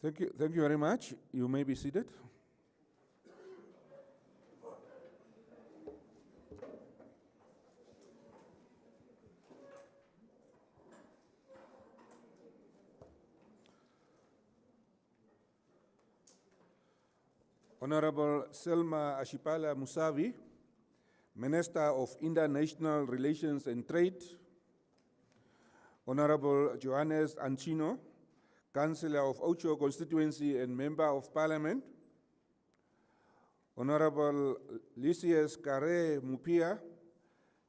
Thank you very much. You may be seated. Honorable Selma Ashipala Musavi, Minister of International Relations and Trade, Honorable Johannes Anchino, Councillor of Ocho Constituency and Member of Parliament, Honorable Lysias Kare Mupia,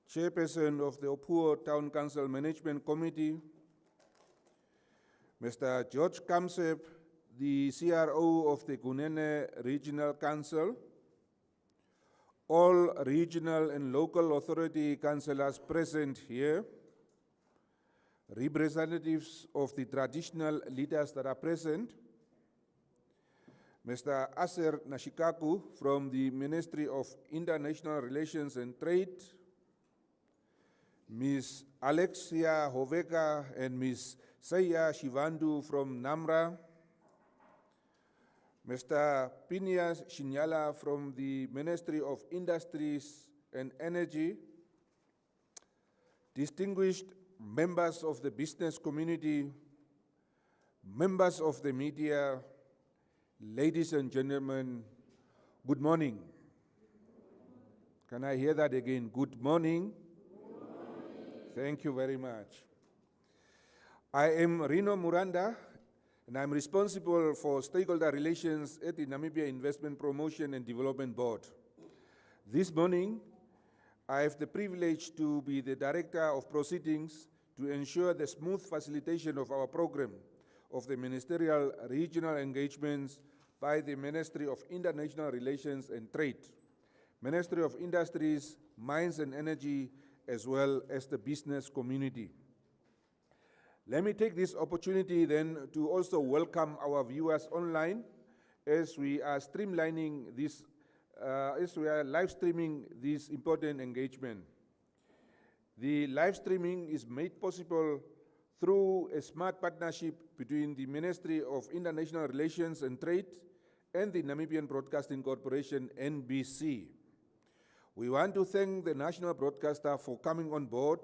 Chairperson of the Opuo Town Council Management Committee, Mr. George Kamsep, the CRO of the Kunene Regional Council, all regional and local authority councillors present here, representatives of the traditional leaders that are present, Mr. Aser Nashikaku from the Ministry of International Relations and Trade, Ms. Alexia Hoveka and Ms. Saya Shivandu from NAMRA, Mr. Phineas Shinyala from the Ministry of Industries and Energy, distinguished members of the business community, members of the media, ladies and gentlemen, good morning. Can I hear that again? Good morning. Good morning. Thank you very much. I am Rino Muranda, and I'm responsible for stakeholder relations at the Namibia Investment Promotion and Development Board. This morning, I have the privilege to be the Director of Proceedings to ensure the smooth facilitation of our program of the Ministerial Regional Engagements by the Ministry of International Relations and Trade, Ministry of Industries, Mines and Energy, as well as the business community. Let me take this opportunity then to also welcome our viewers online as we are streamlining this, as we are live streaming this important engagement. The live streaming is made possible through a smart partnership between the Ministry of International Relations and Trade and the Namibian Broadcasting Corporation, NBC. We want to thank the national broadcaster for coming on board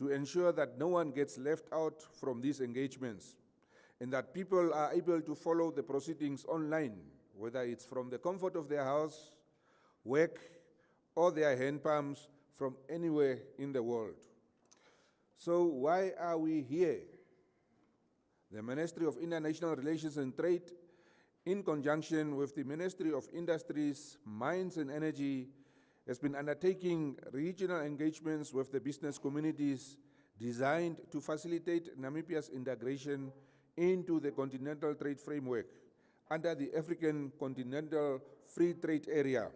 to ensure that no one gets left out from these engagements and that people are able to follow the proceedings online, whether it's from the comfort of their house, work, or their hand pumps from anywhere in the world. So why are we here? The Ministry of International Relations and Trade, in conjunction with the Ministry of Industries, Mines and Energy, has been undertaking regional engagements with the business communities designed to facilitate Namibia's integration into the Continental Trade Framework under the African Continental Free Trade Area.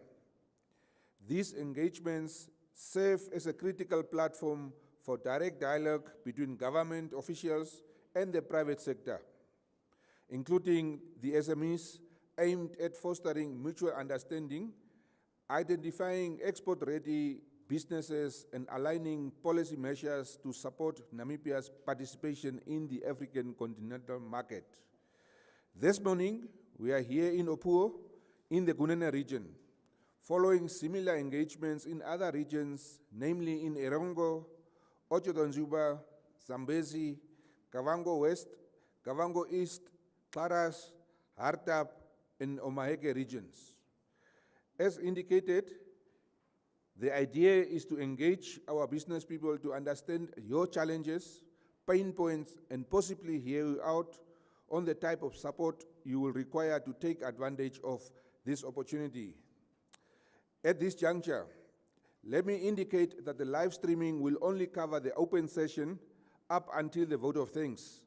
These engagements serve as a critical platform for direct dialogue between government officials and the private sector, including the SMEs, aimed at fostering mutual understanding, identifying export-ready businesses, and aligning policy measures to support Namibia's participation in the African continental market. This morning, we are here in Opuo, in the Kunene region, following similar engagements in other regions, namely in Erongo, Ocho-Donzuba, Zambezi, Kavango West, Kavango East, Klaras, Hartap, and Omaheke regions. As indicated, the idea is to engage our business people to understand your challenges, pain points, and possibly hear you out on the type of support you will require to take advantage of this opportunity. At this juncture, let me indicate that the live streaming will only cover the open session up until the vote of thanks.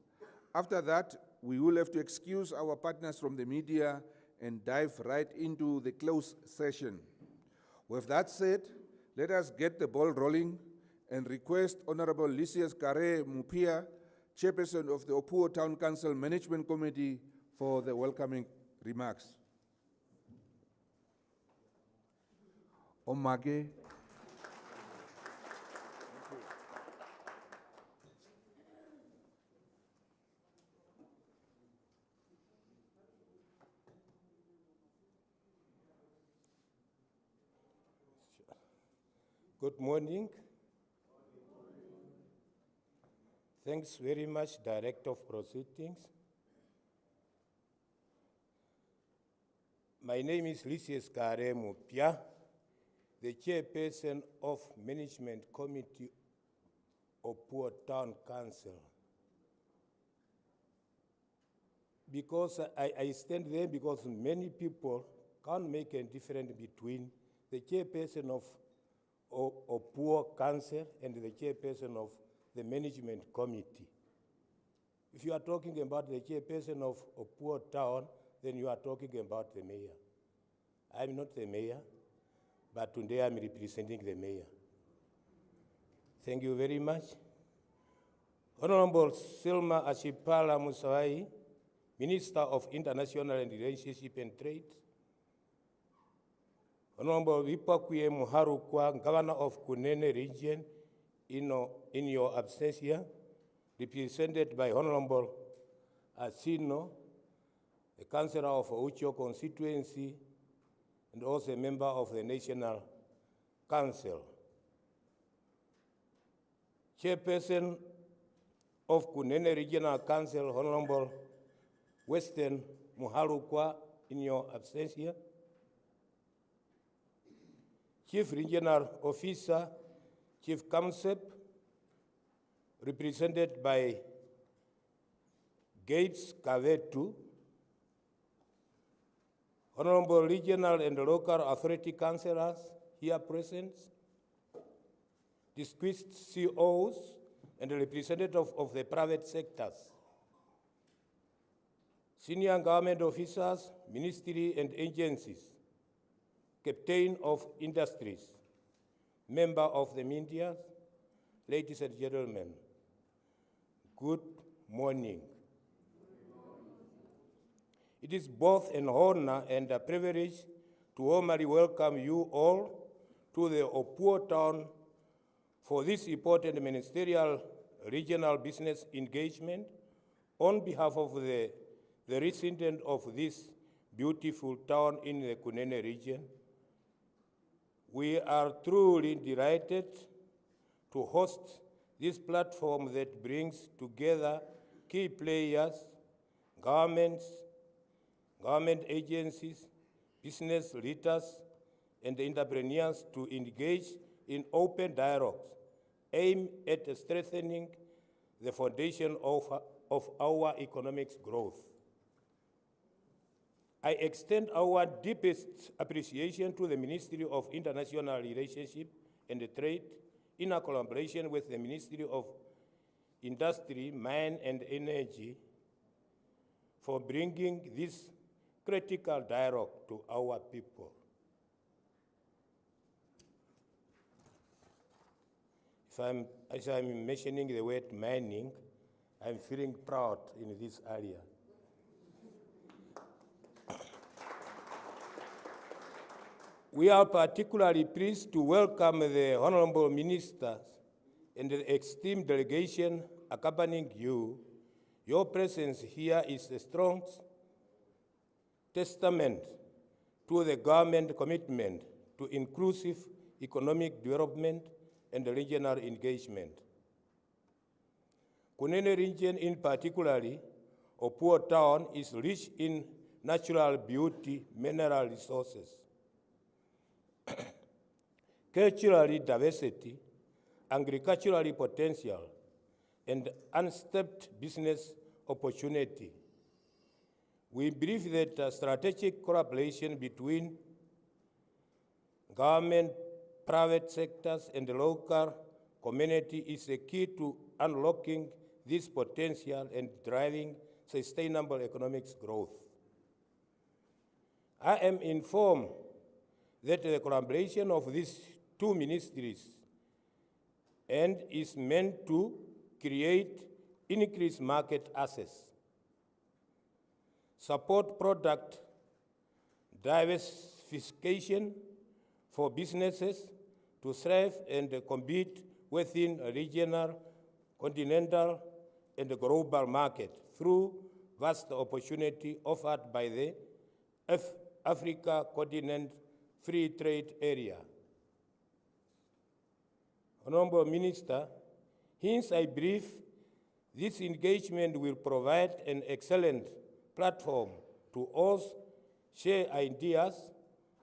After that, we will have to excuse our partners from the media and dive right into the closed session. With that said, let us get the ball rolling and request Honorable Lysias Kare Mupia, Chairperson of the Opuo Town Council Management Committee, for the welcoming remarks. Omage. Good morning. Thanks very much, Director of Proceedings. My name is Lysias Kare Mupia, the Chairperson of Management Committee of Poor Town Council. Because I stand there because many people can't make a difference between the Chairperson of Poor Council and the Chairperson of the Management Committee. If you are talking about the Chairperson of Poor Town, then you are talking about the mayor. I'm not the mayor, but today I'm representing the mayor. Thank you very much. Honorable Selma Ashipala Musawai, Minister of International Relationship and Trade. Honorable Vipakwe Muharukwa, Governor of Kunene region, in your absence here, represented by Honorable Asino, a councillor of Ucho constituency, and also a member of the National Council. Chairperson of Kunene Regional Council, Honorable Western Muharukwa, in your absence here. Chief Regional Officer, Chief Kamsep, represented by Gates Kavetu. Honorable Regional and Local Authority Councillors here present, distinguished CEOs and representatives of the private sectors, senior government officers, ministry and agencies, captain of industries, member of the media, ladies and gentlemen, good morning. It is both an honor and a privilege to warmly welcome you all to the Opua Town for this important ministerial regional business engagement on behalf of the resident of this beautiful town in the Kunene region. We are truly delighted to host this platform that brings together key players, government agencies, business leaders, and entrepreneurs to engage in open dialogues aimed at strengthening the foundation of our economic growth. I extend our deepest appreciation to the Ministry of International Relationship and Trade in a collaboration with the Ministry of Industry, Mine and Energy for bringing this critical dialogue to our people. As I'm mentioning the word mining, I'm feeling proud in this area. We are particularly pleased to welcome the Honorable Ministers and the esteemed delegation accompanying you. Your presence here is a strong testament to the government commitment to inclusive economic development and regional engagement. Kunene region in particularly, Opua Town, is rich in natural beauty, mineral resources, cultural diversity, agricultural potential, and unstepped business opportunity. We believe that strategic collaboration between government, private sectors, and the local community is a key to unlocking this potential and driving sustainable economic growth. I am informed that the collaboration of these two ministries and is meant to create increased market access, support product diversification for businesses to thrive and compete within a regional, continental, and global market through vast opportunity offered by the Africa continent free trade area. Honorable Minister, hence I believe this engagement will provide an excellent platform to all share ideas,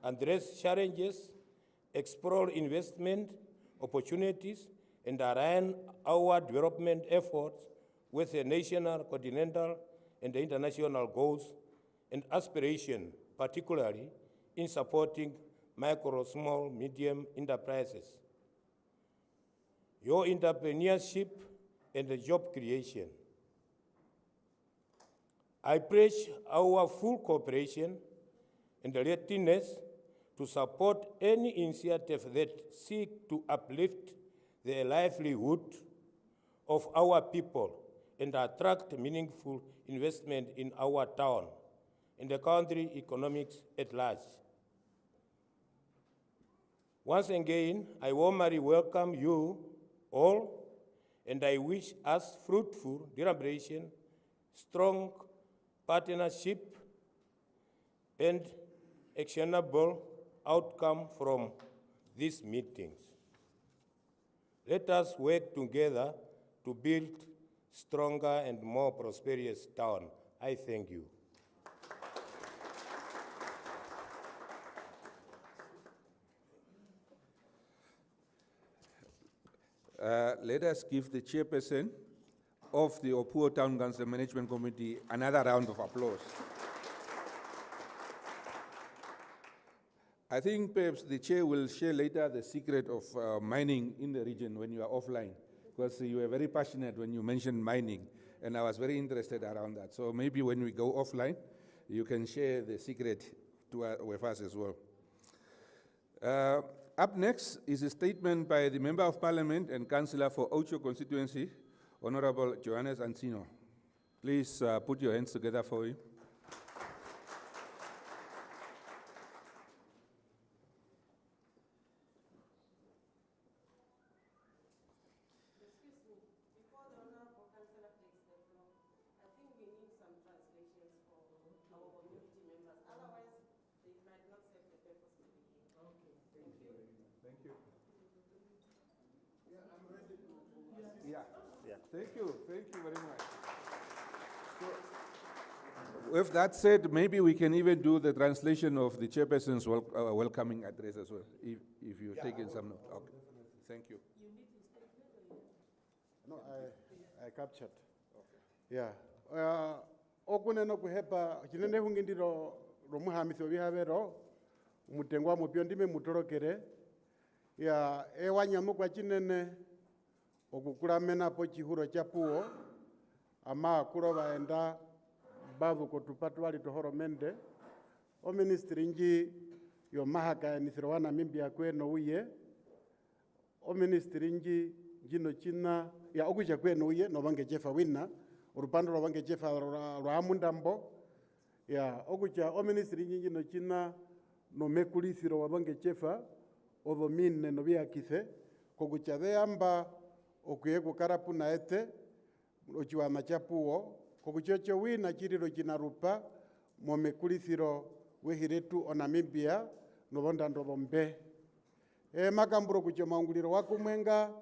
address challenges, explore investment opportunities, and align our development efforts with the national, continental, and the international goals and aspirations, particularly in supporting micro, small, medium enterprises, your entrepreneurship, and the job creation. I pledge our full cooperation and readiness to support any initiative that seek to uplift the livelihood of our people and attract meaningful investment in our town and the country economics at large. Once again, I warmly welcome you all, and I wish us fruitful deliberation, strong partnership, and actionable outcome from these meetings. Let us work together to build stronger and more prosperous town. I thank you. Let us give the chairperson of the Opuo Town Council Management Committee another round of applause. I think perhaps the chair will share later the secret of mining in the region when you are offline, because you were very passionate when you mentioned mining, and I was very interested around that. So maybe when we go offline, you can share the secret with us as well. Up next is a statement by the Member of Parliament and Councillor for Ocho Constituency, Honorable Johannes Ancino. Please put your hands together for him. Thank you very much. So, with that said, maybe we can even do the translation of the chairperson's welcoming address as well, if you've taken some note. Okay. Thank you. You need his statement or you? No, I captured. Okay. Yeah. Okuneno kuhepa chinene hungindiro romuhamiso bihavero umutengwa mupyo ndime mutorokere ya ewanyamu kwa chinene okukulamena po chihuro chapuo ama akuro baenda babu kotupatu wali tohoromende o ministry nji yo mahaka nisiro wa Namibia kweno uye o ministry nji jino china ya okuja kweno uye no bange jefa winna urupando ro bange jefa ro amundambo ya okuja o ministry nji jino china no mekulisiro wa bange jefa ovo minne no biakise kokucha beamba okuye kukarapu na ete ochiwa machapuo kokuchocho wina chiriro chinarupa momekulisiro wehiretu o Namibia nobonda ndobombe makamburo kucho maunguliro wakumwenga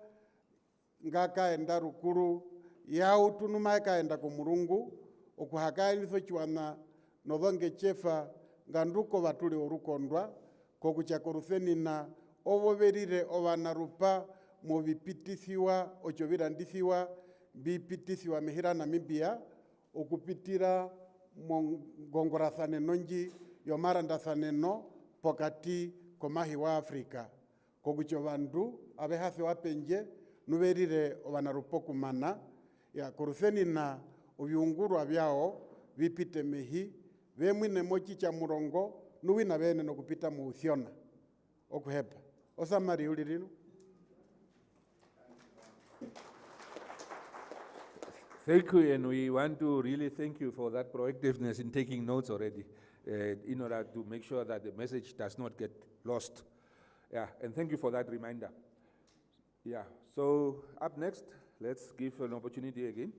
ngakaenda rukuru yautunu maikaenda kumurungu okuhakailiso chiwana nobonge chefa nganduko batuli orukondwa kokuchakorusenina oboberire obanarupa mu bipitisiwa ocho birandisiwa bipitisiwa mihira Namibia okupitira mongongorasane nonji yomarandasaneno pokati komahi wa Afrika kokucho bandu abehase wapenje nuberire obanarupo kumana ya korusenina obyungurwa byao bipite mehi bemwine mochi cha murongo nuwina bene no kupita mu usiona okuhepa osamari ulirino. Thank you, and we want to really thank you for that proactiveness in taking notes already, in order to make sure that the message does not get lost. Yeah, and thank you for that reminder. Yeah, so up next, let's give an opportunity again.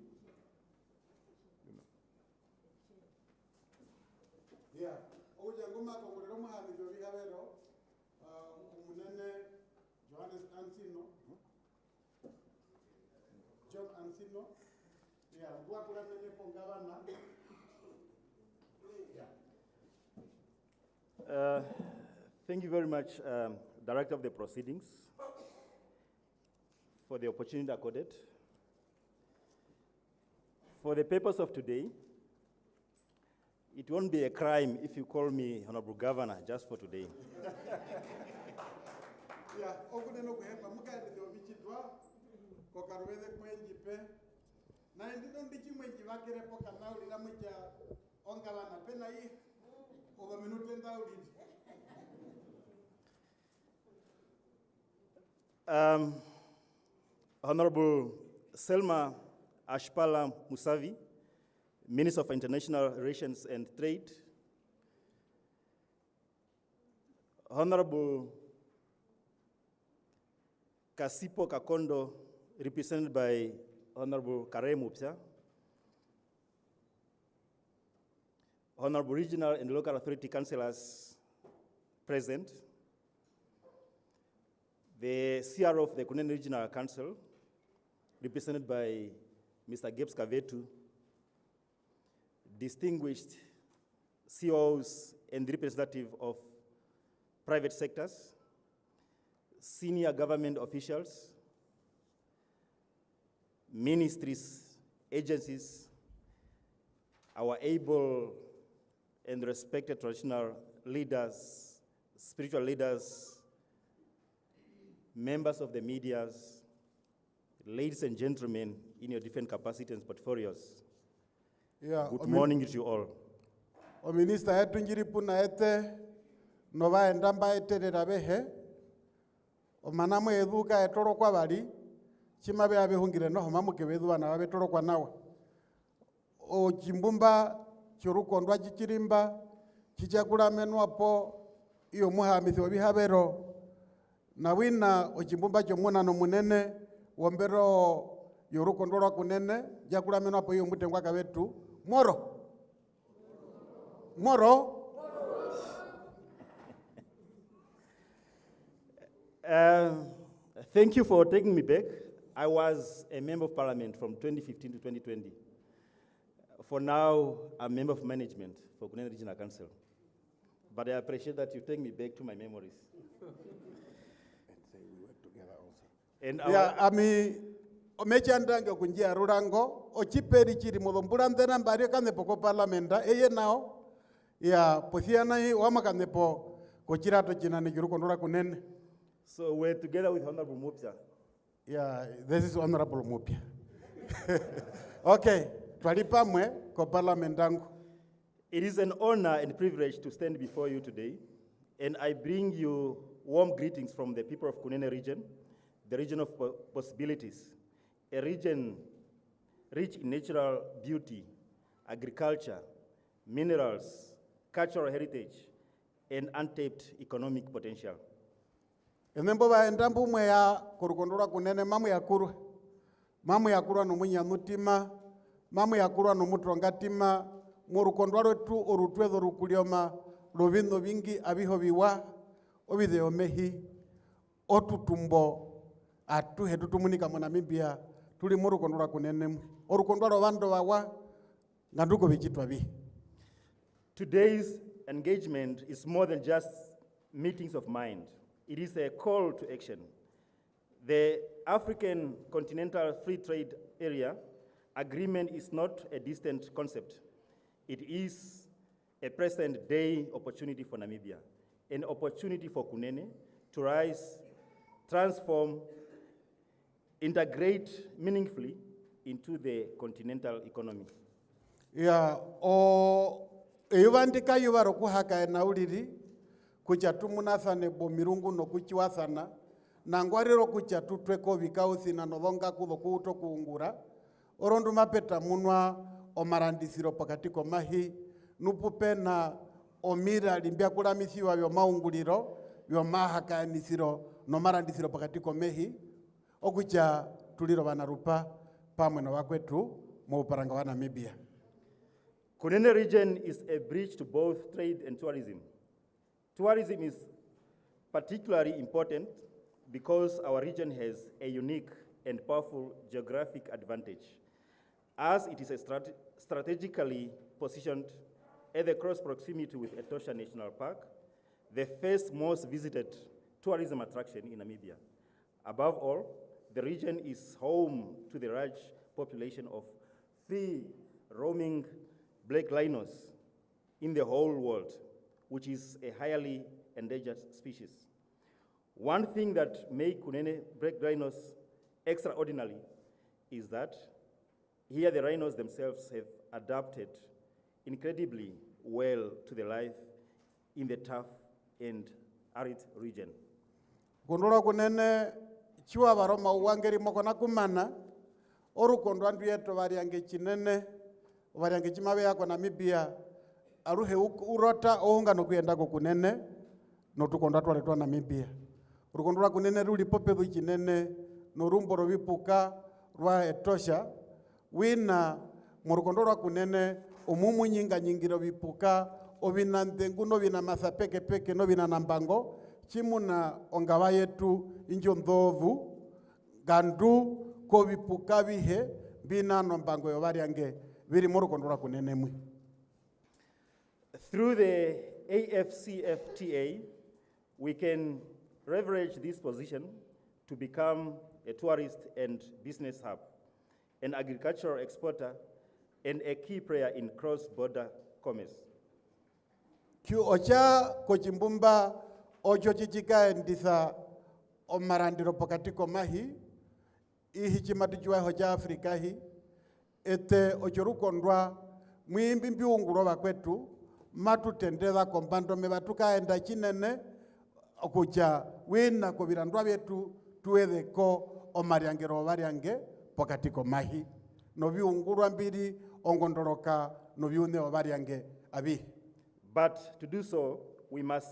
Yeah, ujanguma kongolero muhamizo bihavero Kunene Johannes Ancino John Ansino. Yeah, Buakuramene Pongavana. Thank you very much, Director of the Proceedings, for the opportunity accorded. For the purpose of today, it won't be a crime if you call me Honorable Governor just for today. Yeah, Okuneno kuhepa mukade the obichitwa kokarweze kwenjipe na ndino ndichimwenji vakere poka nauli la mucha ongavana pena hii over minute ndauli. Honorable Selma Ashpala Musavi, Minister of International Relations and Trade. Honorable Kasipo Kakondo, represented by Honorable Kare Mupsa. Honorable Regional and Local Authority Councillors present. The CRO of the Kunene Regional Council, represented by Mr. Gibbs Kavetu. Distinguished CEOs and representatives of private sectors, senior government officials, ministries, agencies, our able and respected traditional leaders, spiritual leaders, members of the medias, ladies and gentlemen in your different capacities and portfolios. Yeah, Good morning to you all. O minister yetu njiri puna ete nova endamba ete rabehe o manamo eduka etoro kwa bali chima be abehungire no mamu kebedu bana babe toro kwa nawe o chimbumba chiruko ndwa chichirimba chichakula menu apo iyo muhamithi obihabero na wina o chimbumba chomuna no munene wombero yoruko ndwa kunene jakula menu apo iyo mutengwa kabetu Moro. Thank you for taking me back. I was a member of parliament from 2015 to 2020. For now, I'm a member of management for Kunene Regional Council. But I appreciate that you take me back to my memories. And say we work together also. And Yeah, omechandanga kunjia rurango ochiperi chiri modombura ndena mbari kanepo ko parlamenta eye nao ya posiana hi wama kanepo ko chirato chinane kiruko ndura kunene. so we're together with Honorable Mupsa. Yeah, this is Honorable Mupia. Okay, twalipamwe ko parlamentangu. It is an honor and privilege to stand before you today, and I bring you warm greetings from the people of Kunene region, the region of possibilities, a region rich in natural beauty, agriculture, minerals, cultural heritage, and untapped economic potential. Enembo ba endambu mwe ya kurukondora kunene mamu ya kurwa no munya mutima, mamu ya kurwa no mutrongatima, murukondwaro tu orutwezo rukulioma, rovindo vingi abiho biwa, obideo mehi, otutumbo, atuhe tutumunika mo Namibia, tuli murukondora kunene, orukondwaro vando wawa, nganduko bichitwa bi. Today's engagement is more than just meetings of mind. It is a call to action. The African Continental Free Trade Area Agreement is not a distant concept. It is a present-day opportunity for Namibia, an opportunity for Kunene to rise, transform, integrate meaningfully into the continental economy. Yeah, eyuvandika yuvaro kuhaka enauliri, kucha tumunathane bomirungu no kuchiwathana, na ngwariro kucha tutweko vikauthi na novonga kutho kuuto kuungura, orondu mapeta munwa omarandisiro pakatiko mahi, nupupe na omira limbia kulamisiwa vyo maunguliro, vyo mahaka enisiro no marandisiro pakatiko mehi, okucha tuliro vanarupa pamwe na wakwetu muuparanga wa Namibia. Kunene region is a bridge to both trade and tourism. Tourism is particularly important because our region has a unique and powerful geographic advantage, as it is strategically positioned at the close proximity with Etosha National Park, the first most visited tourism attraction in Namibia. Above all, the region is home to the large population of free roaming black rhinos in the whole world, which is a highly endangered species. One thing that makes Kunene black rhinos extraordinary is that here the rhinos themselves have adapted incredibly well to the life in the tough and arid region. Kundura Kunene chiwa baroma uwangeri mokona kumana oru kondo andu yeto variange chinene variange chimabe yako Namibia aruhe urota ohunga no kuyenda ko Kunene no tukondo atwaletwa Namibia. Urukondura Kunene ruli popethu chinene no rumboro bipuka rwa Etosha wina murukondo rwa Kunene umumu nyinga nyingiro bipuka obina ndengu no bina masapeke peke no bina nambango chimuna ongawa yetu injo ndhovu gandu ko bipuka bihe bina nombango yo variange biri murukondo rwa Kunene mwi. Through the AfCFTA, we can leverage this position to become a tourist and business hub, an agricultural exporter, and a key player in cross-border commerce. Kyu ocha kochimbumba ocho chichika endisa omarandiro pokatiko mahi ihi chimatujua hoja Afrika hi ete ochorukondwa mwimbi mbiunguro bakwetu matutendeza kombando mebatuka enda chinene okucha wina ko birandwa byetu tuweze ko omariangero variange pokatiko mahi no biungurwa mbiri ongondoroka no biune variange abi. But to do so, we must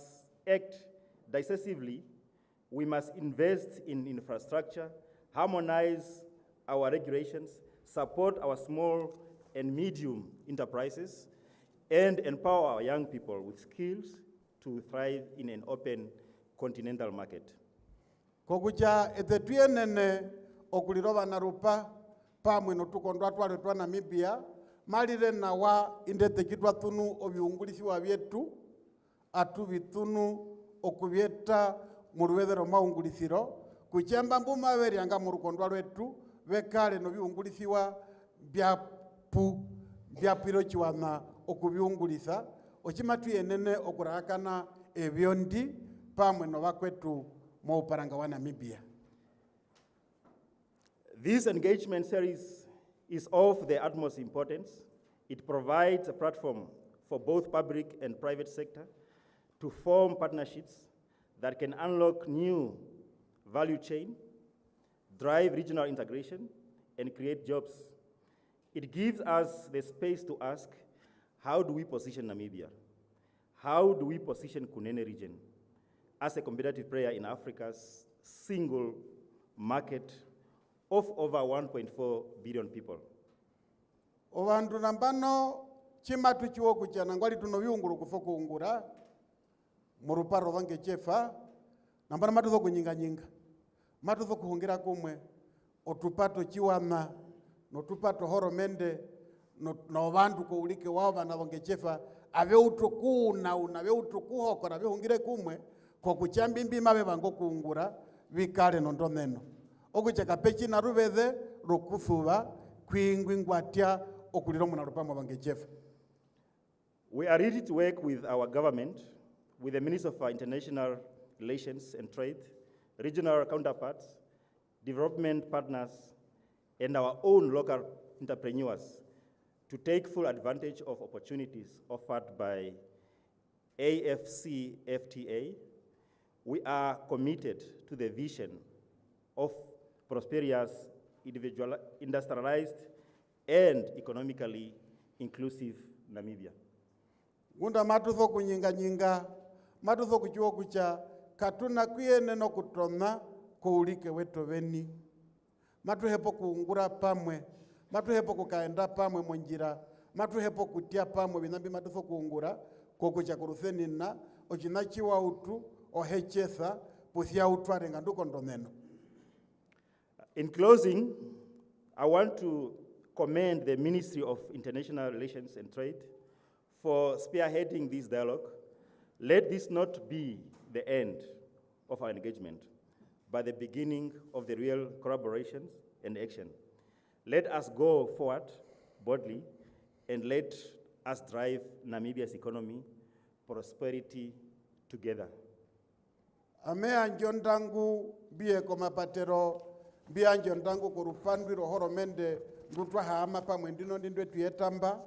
act decisively. We must invest in infrastructure, harmonize our regulations, support our small and medium enterprises, and empower our young people with skills to thrive in an open continental market. Kokucha etetuye nene okuliroba na rupa pamwe no tukondwa twaletwa Namibia malire nawa indete kitwa tunu obiungulisi wa byetu atu bitunu okubyeta muruwethero maungulisiro kuchemba mbuma berianga murukondwa lwetu bekale no biungulisiwa byapiro chiwana okubiungulisa ochimatuye nene okurakana ebyondi pamwe no bakwetu mo uparanga wa Namibia. This engagement series is of the utmost importance. It provides a platform for both public and private sector to form partnerships that can unlock new value chain, drive regional integration, and create jobs. It gives us the space to ask, how do we position Namibia? How do we position Kunene region as a competitive player in Africa's single market of over 1.4 billion people? Ovandu nambano chimatu chiwo kuchana ngwali tuno biunguru kufoku ungura muruparo vange chefa nambana matu zoku nyinga matu zoku hungira kumwe otupato chiwana no tupato horomende no vandu ko ulike wao bana vange chefa ave utukuna unave utukuhoko na hungire kumwe ko kuchambimbi mabe bango kuungura vikale nondoneno okucheka pechi na rubeze rukufuba kwingwingwatia okuliro muna rupamo bange chefa. We are ready to work with our government, with the Minister of International Relations and Trade, regional counterparts, development partners, and our own local entrepreneurs to take full advantage of opportunities offered by AfCFTA. We are committed to the vision of prosperous, industrialized, and economically inclusive Namibia. Gunda matuzo kunyinga matuzo kuchiwo kucha katuna kuyene no kutona kuulike weto veni matuhepo kuungura pamwe matuhepo kukaenda pamwe monjira matuhepo kutia pamwe binambi matuzo kuungura kokucha kuruseni na ochinachiwa utu ohechesa pusia utware nganduko ndomeno. In closing, I want to commend the Ministry of International Relations and Trade for spearheading this dialogue. Let this not be the end of our engagement, but the beginning of the real collaboration and action. Let us go forward boldly and let us drive Namibia's economy prosperity together. Amea njondangu biye komapatero biya njondangu kurupandwiro horomende ndutwa hama pamwe ndino ndindwe tuyetamba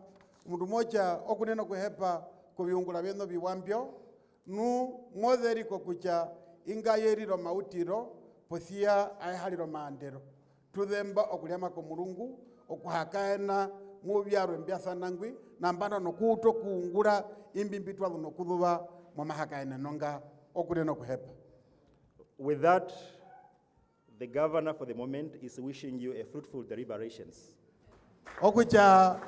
mundu moja okunena kuhepa kubiungula byeno biwambyo nu motheriko kucha ingayeriro mautiro posia aihaliro maandero tuthemba okulyama ko mulungu okuhakaena mubyaro mbyasanangwi nambana nokuto kuungula imbimbitwa nokuthuba mwamahakaena nonga okunena kuhepa. With that, the governor for the moment is wishing you a fruitful deliberations. Okucha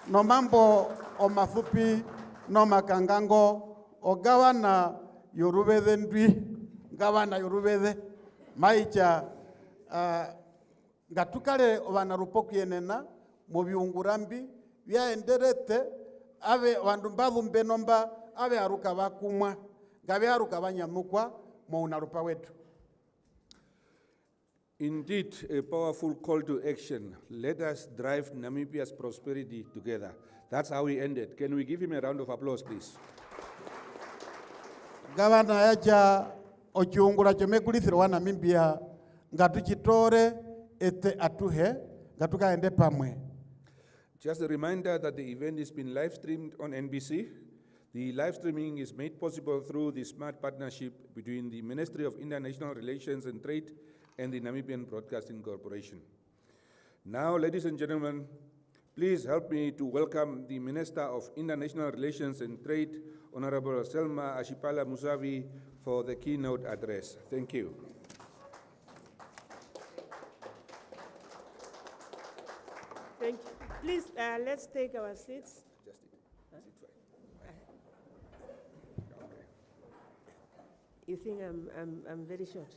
no mambo o mafupi no makangango o gavana yorubede ndwi gavana yorubede maicha ngatukale obana rupoku yenena mu biungurambi byaenderete abe bandu mbavumbe nomba abe aruka bakumwa ngabe aruka banyamukwa mu unarupa wetu. Indeed, a powerful call to action. Let us drive Namibia's prosperity together. That's how we ended. Can we give him a round of applause, please? Gavana yacha ochiungula chomekulithiro wa Namibia ngatuchitore ete atuhe ngatukaende pamwe. Just a reminder that the event is being live streamed on NBC. The live streaming is made possible through the smart partnership between the Ministry of International Relations and Trade and the Namibian Broadcasting Corporation. Now, ladies and gentlemen, please help me to welcome the Minister of International Relations and Trade, Honorable Selma Ashipala Musavi, for the keynote address. Thank you. Thank you. Please, let's take our seats. You think I'm very short?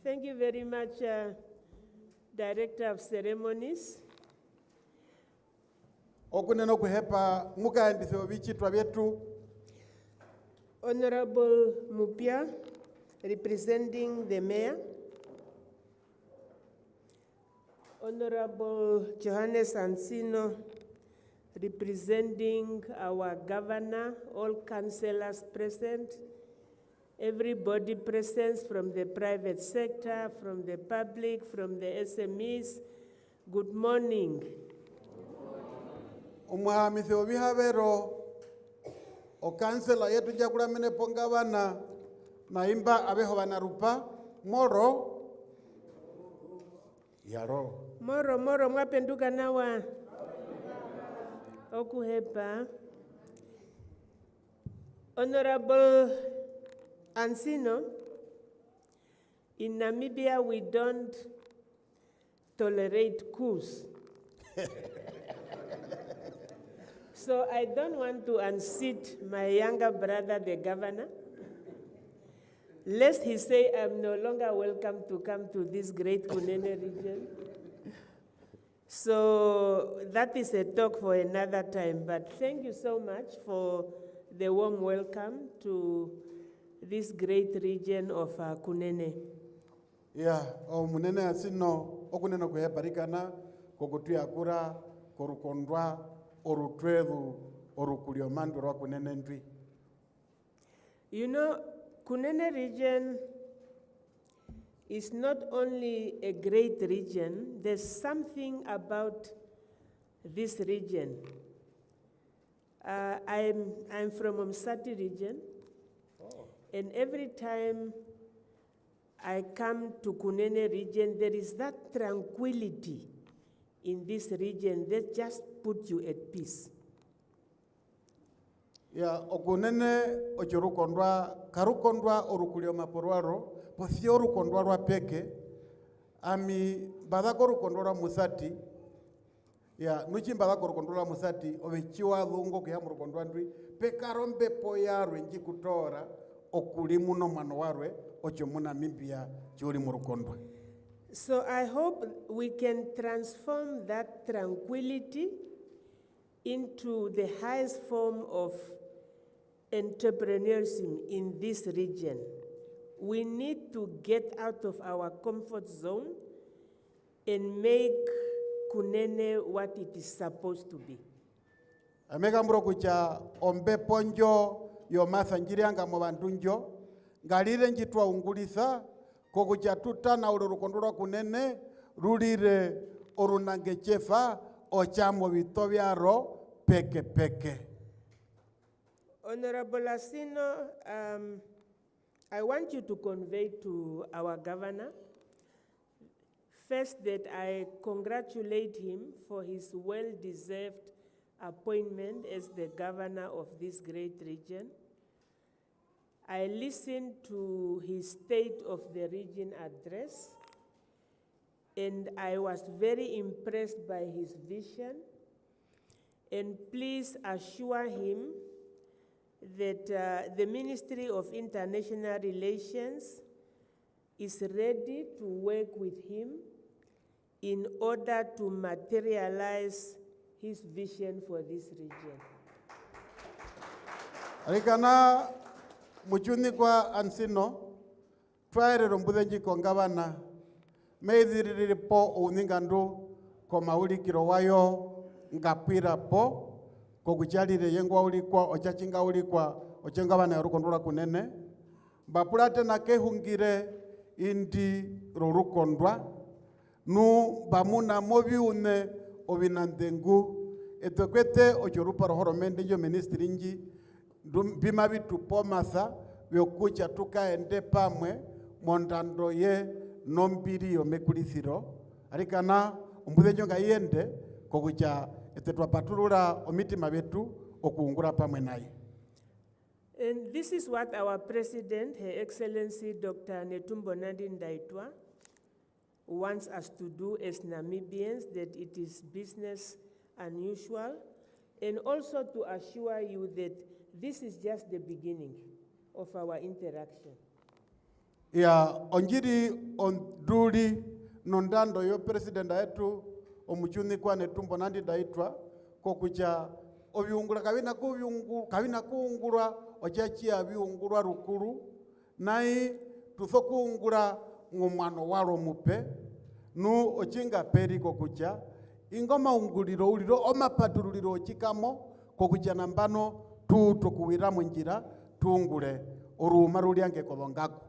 Thank you very much, Director of Ceremonies. Okunena kuhepa mukaenditho bichitwa byetu. Honorable Mupia, representing the Mayor. Honorable Johannes Ansino, representing our governor, all councillors present, everybody present from the private sector, from the public, from the SMEs. Good morning. Umuhamisi obihabero o councillor yetu jakula mene pongavana naimba abeho banarupa moro yaro Moro mwapenduka nawa okuhepa. Honorable Ansino, in Namibia we don't tolerate coups. So I don't want to unseat my younger brother, the governor, lest he say I'm no longer welcome to come to this great Kunene region. So that is a talk for another time, but thank you so much for the warm welcome to this great region of Kunene. Yeah, o munene asino okunena kuheparikana kokutuya kura korukondwa orutwevu orukulio mandwa wa Kunene ndwi. You know, Kunene region is not only a great region, there's something about this region. I'm from Umsati region, and every time I come to Kunene region, there is that tranquility in this region that just puts you at peace. Ya okunene ochorukondwa karukondwa orukulio maporwaro posio rukondwa rwa peke ami badako rukondwa rwa Musati ya nuchi badako rukondwa rwa Musati obechiwa lungo kya murukondwa ndwi pekarombe poyarwe nji kutora okuli muno mwana warwe ocho mu Namibia chuli mu Rukondwa. So I hope we can transform that tranquility into the highest form of entrepreneurship in this region. We need to get out of our comfort zone and make Kunene what it is supposed to be. Amega mbro kucha ombe ponjo yo masanjirianga mu bandunjo ngalire njitwa ungulisa ko kucha tutana ulu Rukondwa Kunene rulire orunange chefa ochamo bito byaro peke peke. Honorable Asino, I want you to convey to our governor, first, that I congratulate him for his well-deserved appointment as the governor of this great region. I listened to his State of the Region address, and I was very impressed by his vision. And please assure him that the Ministry of International Relations is ready to work with him in order to materialize his vision for this region. Alikana muchuni kwa ansino twaere rombudenji kongabana meidhiriri po uningandu ko maulikiro wayo ngapira po ko kuchalire yengwa ulikwa ochachinga ulikwa ochengabana Rukondwa Kunene bapulate na kehungire indi Rukondwa nu bamuna mobi une obinandengu etokwete ochorupa rohoromende jo ministry nji bima bitu pomasa byokucha tukaende pamwe mondando ye nombiri yo mekulisiro arikana umbudenjo ngayende kokucha etetwa patulura omitima betu okuungura pamwe naye. And this is what our President, Her Excellency Dr. Netumbo Nandi Ndaitwah, wants us to do as Namibians, that it is business unusual, and also to assure you that this is just the beginning of our interaction. Ya onjiri onduli nondando yo president yetu omuchuni kwa Netumbo Nandi Ndaitwah kokucha obiungura kabina kuungura ochachi abiungura rukuru nai tusokuungura ngomwano waro mupe nu ochinga peri kokucha ingoma unguliro uliro omapaturuliro chikamo kokucha nambano tu tokuwira munjira tuungure oruma ruliange kolongako.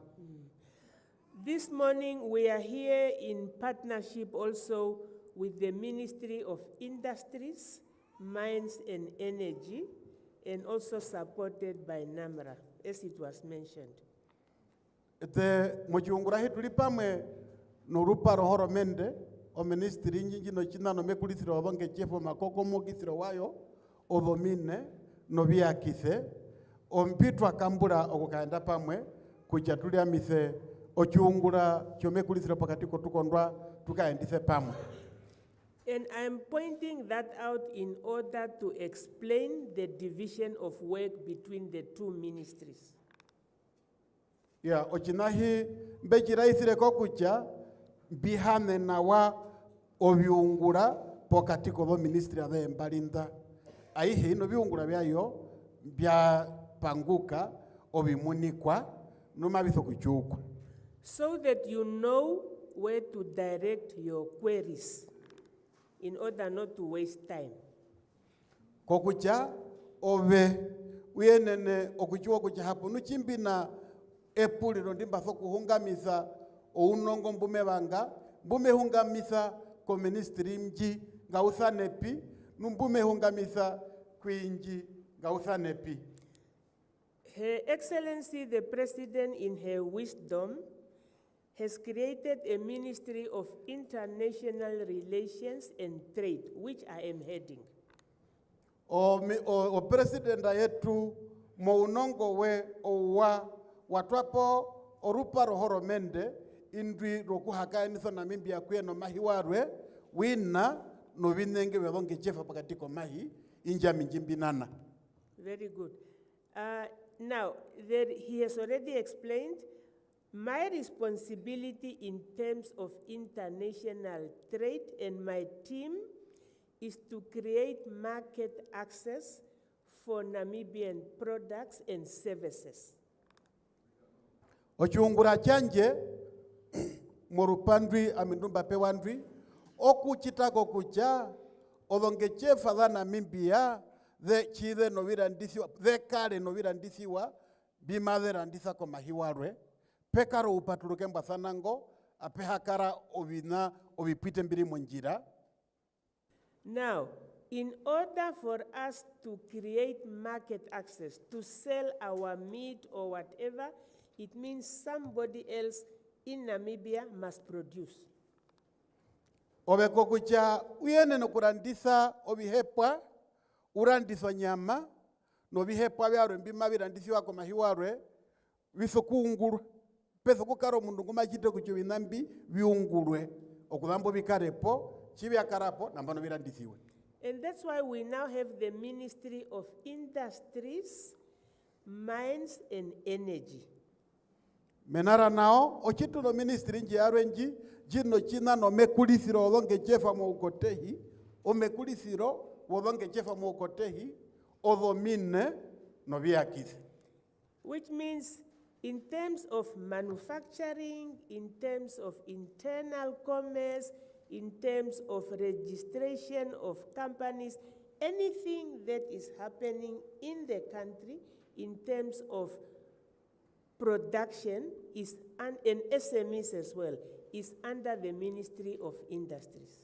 This morning we are here in partnership also with the Ministry of Industries, Mines and Energy, and also supported by NAMRA, as it was mentioned. Ete mochiungura hituli pamwe norupa rohoro mende o ministry njinji no china no mekulisiro wabonge chefo makoko mogisiro wayo odhomine no biakise ompitwa kambura okukaenda pamwe kuja tulia mise ochiungura chomekulisiro pakati ko tukondwa tukaendise pamwe. And I'm pointing that out in order to explain the division of work between the two ministries. Ya ochinahi mbejiraisire kokucha bihane nawa obiungura pokati ko bo ministry ade mbalinda aihe ino biungura byayo bya panguka obimunikwa numabiso kuchukwa, so that you know where to direct your queries in order not to waste time. Kokucha ove uyenene okuchwa kucha hapo nuchimbina epuliro ndimbaso kuhungamisa ounongo mbume banga mbume hungamisa ko ministry mji ngausanepi numbume hungamisa kwinji ngausanepi. Her Excellency the President, in her wisdom, has created a Ministry of International Relations and Trade, which I am heading. O President yetu mo unongo we owa watwapo orupa rohoro mende indwi rokuhaka eniso Namibia kweno mahiwarwe wina no binenge webonge chefa pakatiko mahi inja minjimbinana. Very good. Now, he has already explained my responsibility in terms of international trade, and my team is to create market access for Namibian products and services. Ochiungura chanje morupandwi amindumba pewandwi okuchitako kucha odongechefa dha Namibia the chide novira ndisiwa the kale novira ndisiwa bimadera ndisa ko mahiwarwe pekaro upatuluke mbwasanango apehakara obina obipite mbiri monjira. Now, in order for us to create market access, to sell our meat or whatever, it means somebody else in Namibia must produce. Obeko kucha uyene no kurandisa obihepwa urandiswa nyama no bihepwa byaro mbima birandisiwa ko mahiwarwe bisokunguru peso kukaro mundu ngumachite kucho binambi biungurwe okudambo bikarepo chibyakarapo nambano birandisiwe. And that's why we now have the Ministry of Industries, Mines and Energy. Menara nao ochitulo ministry nji yarenji jino china no mekulisiro olonge jefa mo ukotehi o mekulisiro olonge jefa mo ukotehi odhomine no biakisi. Which means in terms of manufacturing, in terms of internal commerce, in terms of registration of companies, anything that is happening in the country in terms of production is and SMEs as well is under the Ministry of Industries,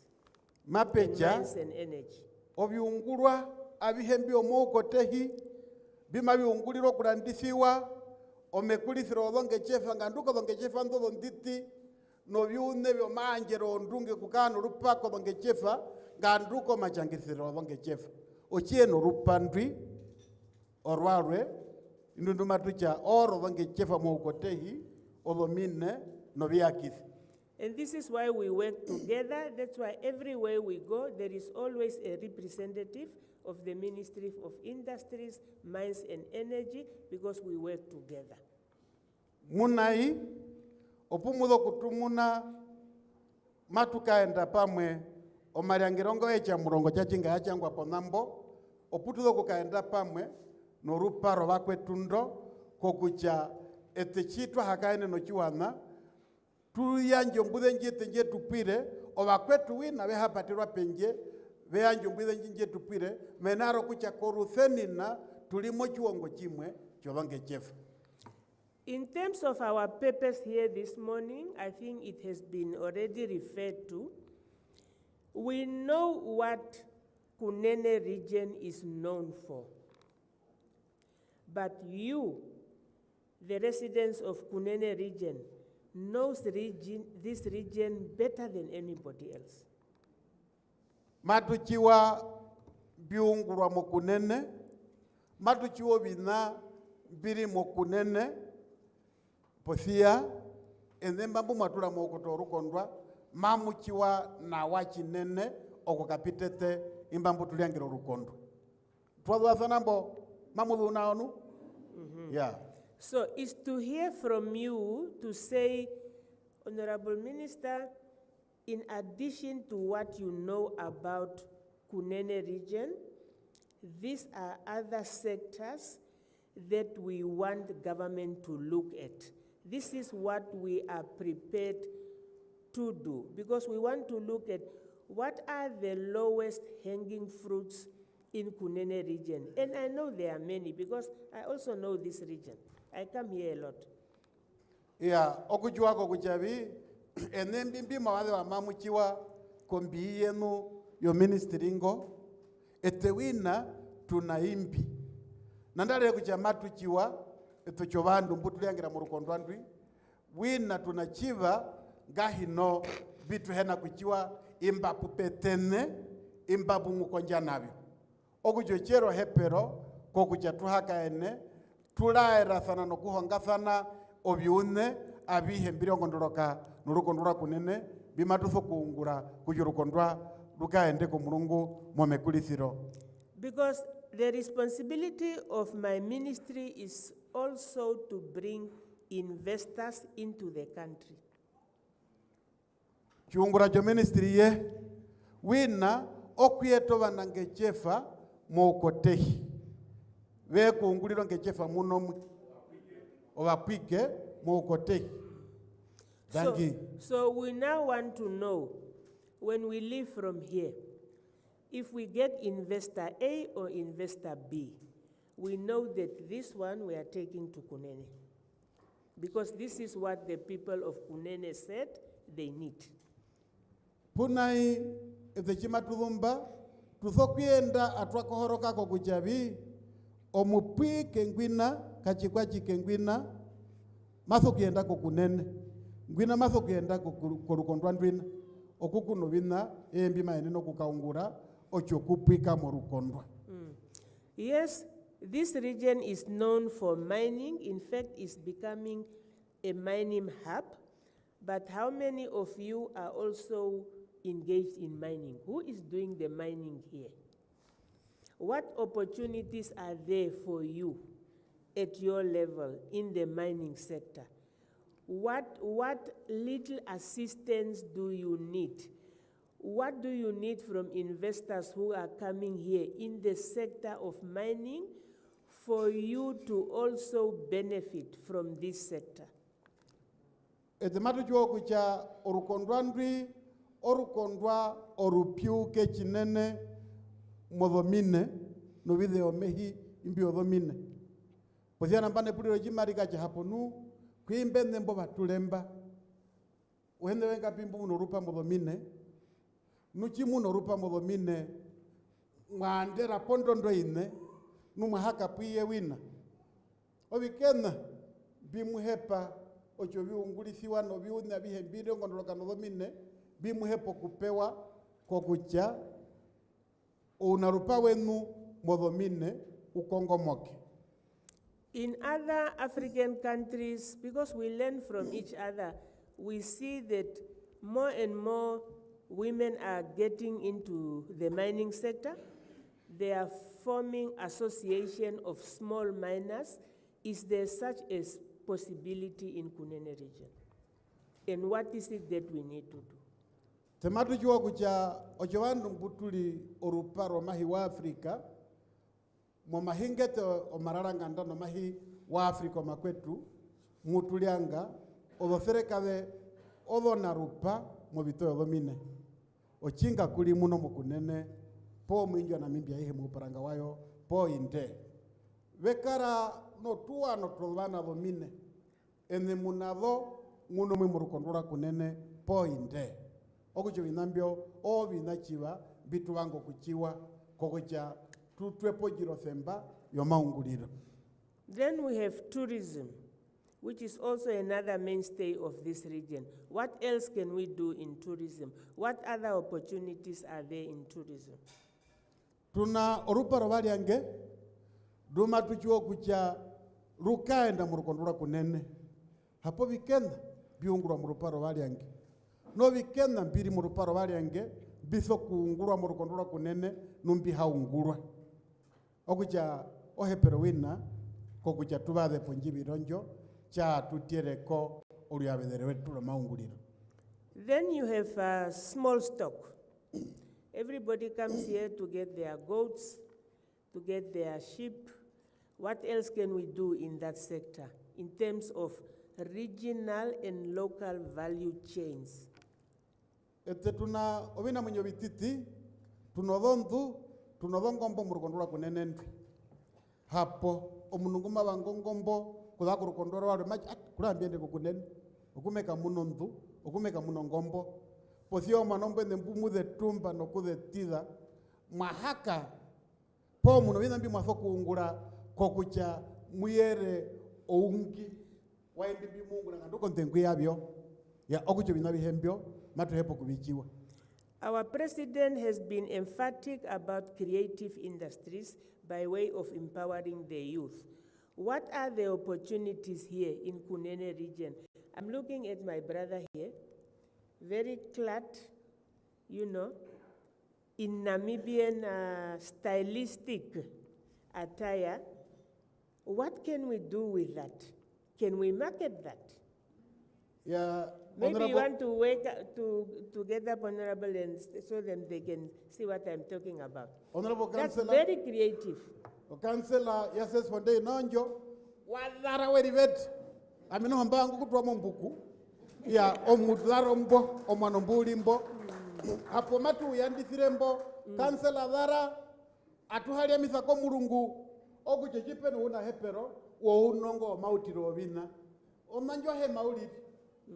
Mines and Energy. Obiungurwa abihembi omukotehi bima biunguliro kurandisiwa omekulisiro olonge chefa nganduko longe chefa ndo nditi no byune byo manjero ndunge kukano rupako longe chefa nganduko machangisiro olonge chefa ochieno rupandwi orwarwe ndundu matucha oro longe chefa mukotehi olomine no biakisi. And this is why we work together. That's why everywhere we go, there is always a representative of the Ministry of Industries, Mines and Energy, because we work together. Munai, opumudo kutumuna matukaenda pamwe omariangirongo echa murongo chachinga yachangwa ponambo oputudo kukaenda pamwe noruparo bakwetundo kokucha etechitwa hakaene no chiwana tuyanje mbude njete nje tupire obakwetu wina behapatirwa penje beyanje mbude nje tupire menaro kucha koruthenina tulimo chiwongo chimwe cholonge chefa. In terms of our purpose here this morning, I think it has been already referred to. We know what Kunene region is known for. But you, the residents of Kunene region, knows this region better than anybody else. Matuchiwa biungurwa mokunene, matuchiwa bina biri mokunene, posia, endembabu matura mokotoru kondwa, mamuchiwa na wachinene, okokapitete, imbambu tuliangiro rukondo. Tuwadwa sanambo, mamudu unaonu? Yeah. So it's to hear from you to say, Honorable Minister, in addition to what you know about Kunene region, these are other sectors that we want government to look at. This is what we are prepared to do, because we want to look at what are the lowest hanging fruits in Kunene region. And I know there are many, because I also know this region. I come here a lot. Yeah, okujua kujabi, enembi mawale wa mamuchiwa kombi yenu yo ministeringo, etewina tunaimbi. Nandale kujamatu chiwa, etochobandu mbutuliangira murukondwandwi, wina tunachiva gahino bitu hena kuchiwa imba pupetene, imba bungukonja nabyo. Okujochero hepero, kokuchatuhaka ene, tulaera sana no kuhonga sana obiune abihe mbiri ngondoroka nurukondora kunene bimatuso kuungura kujurukondwa lukaende ko mulungu momekulisiro. Because the responsibility of my ministry is also to bring investors into the country. Kiungura jo ministry ye wina okweto banange chefa mokotehi we kuunguliro nge chefa muno obapike mokotehi. Thank you. So we now want to know, when we leave from here, if we get investor A or investor B, we know that this one we are taking to Kunene. Because this is what the people of Kunene said they need. Punai ifechima tulumba tuthokienda atwakohoroka ko kujabi omupi kengwina kachikwachi kengwina mathokienda ko Kunene ngwina mathokienda ko korukondwa ndwina okukuno bina embi maeneno kukaungura ochokupika morukondwa. Yes, this region is known for mining. In fact, it's becoming a mining hub. But how many of you are also engaged in mining? Who is doing the mining here? What opportunities are there for you at your level in the mining sector? What little assistance do you need? What do you need from investors who are coming here in the sector of mining for you to also benefit from this sector? Etematu chuo kucha orukondwa ndwi orukondwa orupiu kechinene modhomine novide omehi imbi odhomine. Pozia nambane puliro jimarika chahaponu kuimbende mbo batulemba uende wenga pimbu unorupa modhomine nuchimu unorupa modhomine mwandera pondo ndo ine numahaka puye wina obikena bimuhepa ocho biungulisiwa no biuna bihembire ngondoloka modhomine bimuhepo kupewa kokucha unarupa wenu modhomine ukongomoke. In other African countries, because we learn from each other, we see that more and more women are getting into the mining sector. They are forming association of small miners. Is there such a possibility in Kunene region? And what is it that we need to do? Tematu chuo kucha ochowandu mbutuli oruparo mahi wa Afrika momahingete omararanganda no mahi wa Afrika makwetu mutulianga odhoferekabe odhonarupa mobitoyo dhomine ochinga kuli muno mukunene po mwinjo Namibia ihe muparanga wayo po inde vekara no tuwa no trovana dhomine ene munadho muno mwimurukondura Kunene po inde okucho binambio o binachiwa bitu wango kuchiwa kokocha tutwepo jirothemba yomaunguliro. Then we have tourism, which is also another mainstay of this region. What else can we do in tourism? What other opportunities are there in tourism? Tuna oruparo baliange duma tuchuo kucha rukaenda murukondura Kunene hapo bikenda biungurwa muruparo baliange no bikenda mbiri muruparo baliange biso kuungurwa murukondura Kunene numbi haungurwa okucha ohepero wina kokucha tubade ponjibironjo cha tutiereko uliabedere wetu lo maunguliro. Then you have small stock. Everybody comes here to get their goats, to get their sheep. What else can we do in that sector in terms of regional and local value chains? Ete tuna obina mwenye bititi tunodhongombo murukondura Kunene ndwi hapo omununguma bangongombo kudako rukondora wale maji kurambiende Kunene okumeka muno ndu okumeka muno ngombo posio manombe nembumude tumba no kudetiza mahaka po muno bina mbi mwafoku ungura kokucha muyere oungi waindi bimungura nganduko ntengwe yabyo ya okucho bina bihembyo matu hepo kubichiwa. Our president has been emphatic about creative industries by way of empowering the youth. What are the opportunities here in Kunene region? I'm looking at my brother here, very clad, in Namibian stylistic attire, what can we do with that? Can we market that? Yeah, Maybe you Honorable, want to wake up to get up, Honorable, and so them they can see what I'm talking about. Honorable That's Councillor, very creative. Councillor Yases Fonde Nonjo, wadara werivet, amino mbangu kutwa mbuku, ya omudaro mbo, omanombuli mbo, hapo matu yandithire mbo, Councillor Dhara, atuhalia misako mulungu, ogu chechipe nuuna hepero, wo unongo mautiro wina, omanjo he mauliti,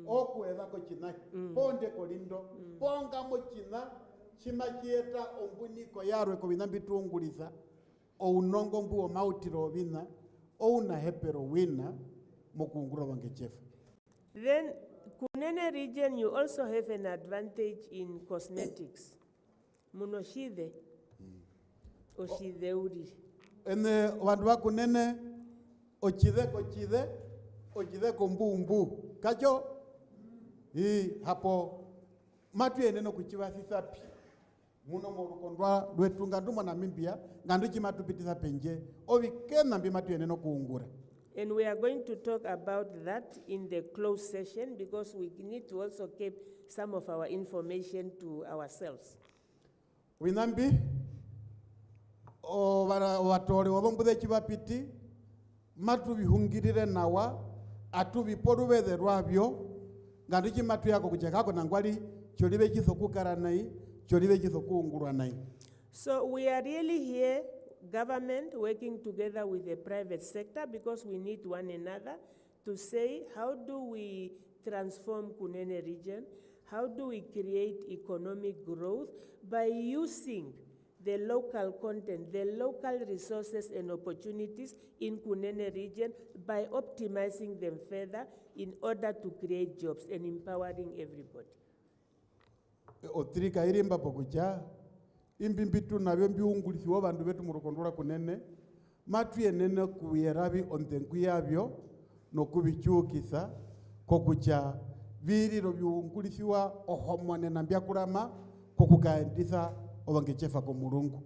oku edako china, ponde kolindo, ponga mo china, chima chieta ombuniko yarwe ko binambitungulisa, o unongo mbu o mautiro wina, o una hepero wina, mokungura wangechefu. Then, Kunene region, you also have an advantage in cosmetics. Munoshide, oshide uri. Ene wandu wa Kunene, ochide kombu. Kacho, hapo, matu yeneno kuchiwa sisapi. Muno morukondwa, lwetunga nduma Namibia, nganduchi matu pitisa penje, ovi kena mbi matu yeneno kuungura. And we are going to talk about that in the closed session because we need to also keep some of our information to ourselves. Winambi, o watore wabombude chibapiti, matu bihungirire nawa, atu biporuwe de rwabyo, nganduchi matu yako kuchekako nangwali, cholibe chisoku karanai, cholibe chisoku unguranai. So we are really here, government working together with the private sector because we need one another to say how do we transform Kunene region, how do we create economic growth by using the local content, the local resources and opportunities in Kunene region by optimizing them further in order to create jobs and empowering everybody. Otrika irimba pokucha, imbimbitu na bembi ungulisi wa bandu betu murukondora Kunene, matu yenene kuyerabi ontenku yabyo, no kubichukisa, kokucha, viriro biungulisi wa ohomwane na biakurama, kokukaendisa owangechefa komurungu.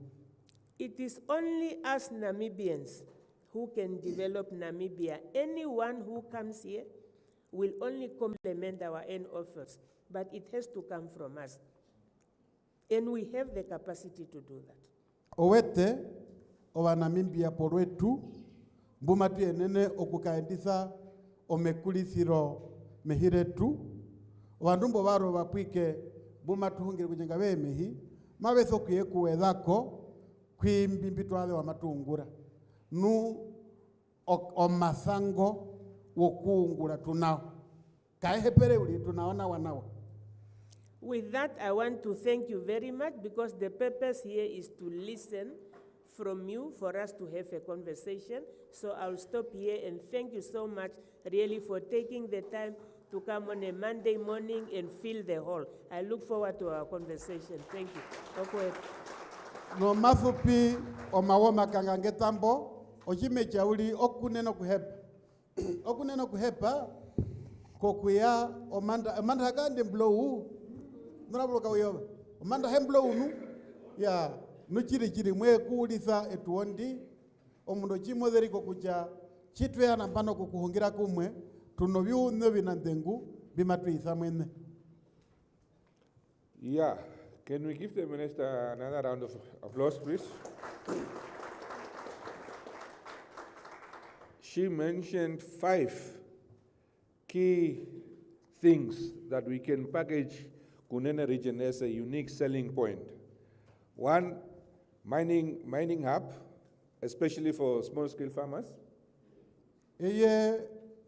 It is only us Namibians who can develop Namibia. Anyone who comes here will only complement our own efforts, but it has to come from us. And we have the capacity to do that. Owete, owa Namibia porwetu, mbumatu yenene okukaendisa omekulisiro mehiretu, wandumbo waro wapwike bumatu hungire kujenga wemehi, maweso kuyeku wedhako, kuimbimbitu wale wa matungura. Nu omasango wokuungura tunao. Kaehepere uli tunaona wanawa. With that, I want to thank you very much because the purpose here is to listen from you for us to have a conversation. So I'll stop here and thank you so much really for taking the time to come on a Monday morning and fill the hall. I look forward to our conversation. Thank you. Okay. No mafupi omawoma kangangetambo, ojime chauli okuneno kuhepa. Okuneno kuhepa, kokuya omanda hakande mblowu. Nurabloka uyoba. Omanda hemblowu nu, ya nuchiri mwe kuulisa etuondi, omundo chimodheri kokucha, chitwe ya nampano kukuhungira kumwe, tunoviu nyovi nandengu, bimatu isamwene. Yeah, can we give the minister another round of applause, please? She mentioned 5 key things that we can package Kunene region as a unique selling point. 1, mining hub, especially for small-scale farmers. Eye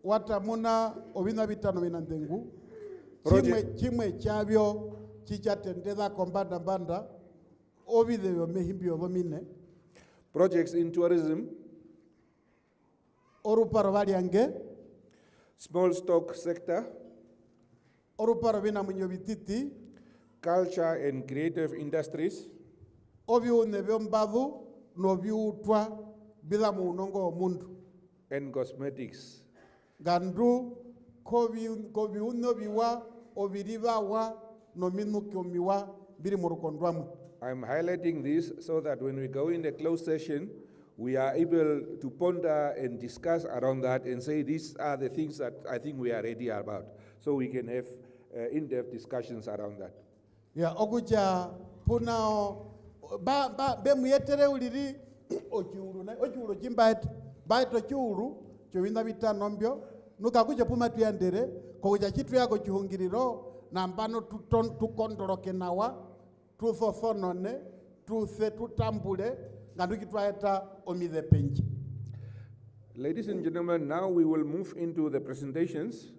watamuna ovina vitano vinandengu. Chimwe chavyo chichatendeza kombanda banda ovidhevyo mehimbio vomine. Projects in tourism. Oruparo variange. Small stock sector. Oruparo vina munyo vititi. Culture and creative industries. Ovyo nevyo mbadhu novyo utwa bila muunongo wa mundu. And cosmetics. Gandu kovi uno biwa oviriva wa no minu kiomiwa biri murukondwamu. I'm highlighting this so that when we go in the closed session, we are able to ponder and discuss around that and say these are the things that I think we are ready about. So we can have in-depth discussions around that. ya okuja punao be muyetere uliri ochiulu chimbaet baito chiulu chowinda bitano mbyo nuka kuja puma tuyandere kuja chitu yako chihungiriro nambano tukondoroke nawa tuthothanone tuthe tutambule ngandu kitwaeta omithe penji. Ladies and gentlemen, now we will move into the presentations.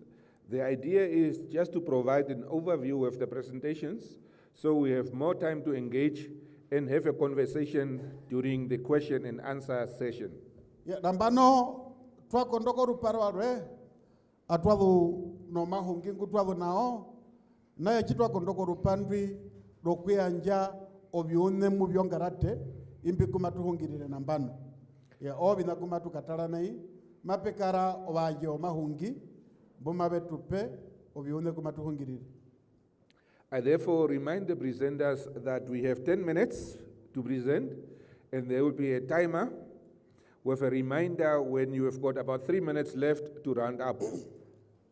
The idea is just to provide an overview of the presentations so we have more time to engage and have a conversation during the question and answer session. Ya nambano twakondoko ruparwarwe atwathu no mahungingu twathu nao naye chitwakondoko rupandwi rokwiyanja obyune mu byongarate imbi kumatuhungirire nambano ya obina kumatukatalanayi mapekara obaje omahungi bomabetupe obyune kumatuhungirire. I therefore remind the presenters that we have 10 minutes to present, and there will be a timer with a reminder when you have got about 3 minutes left to round up.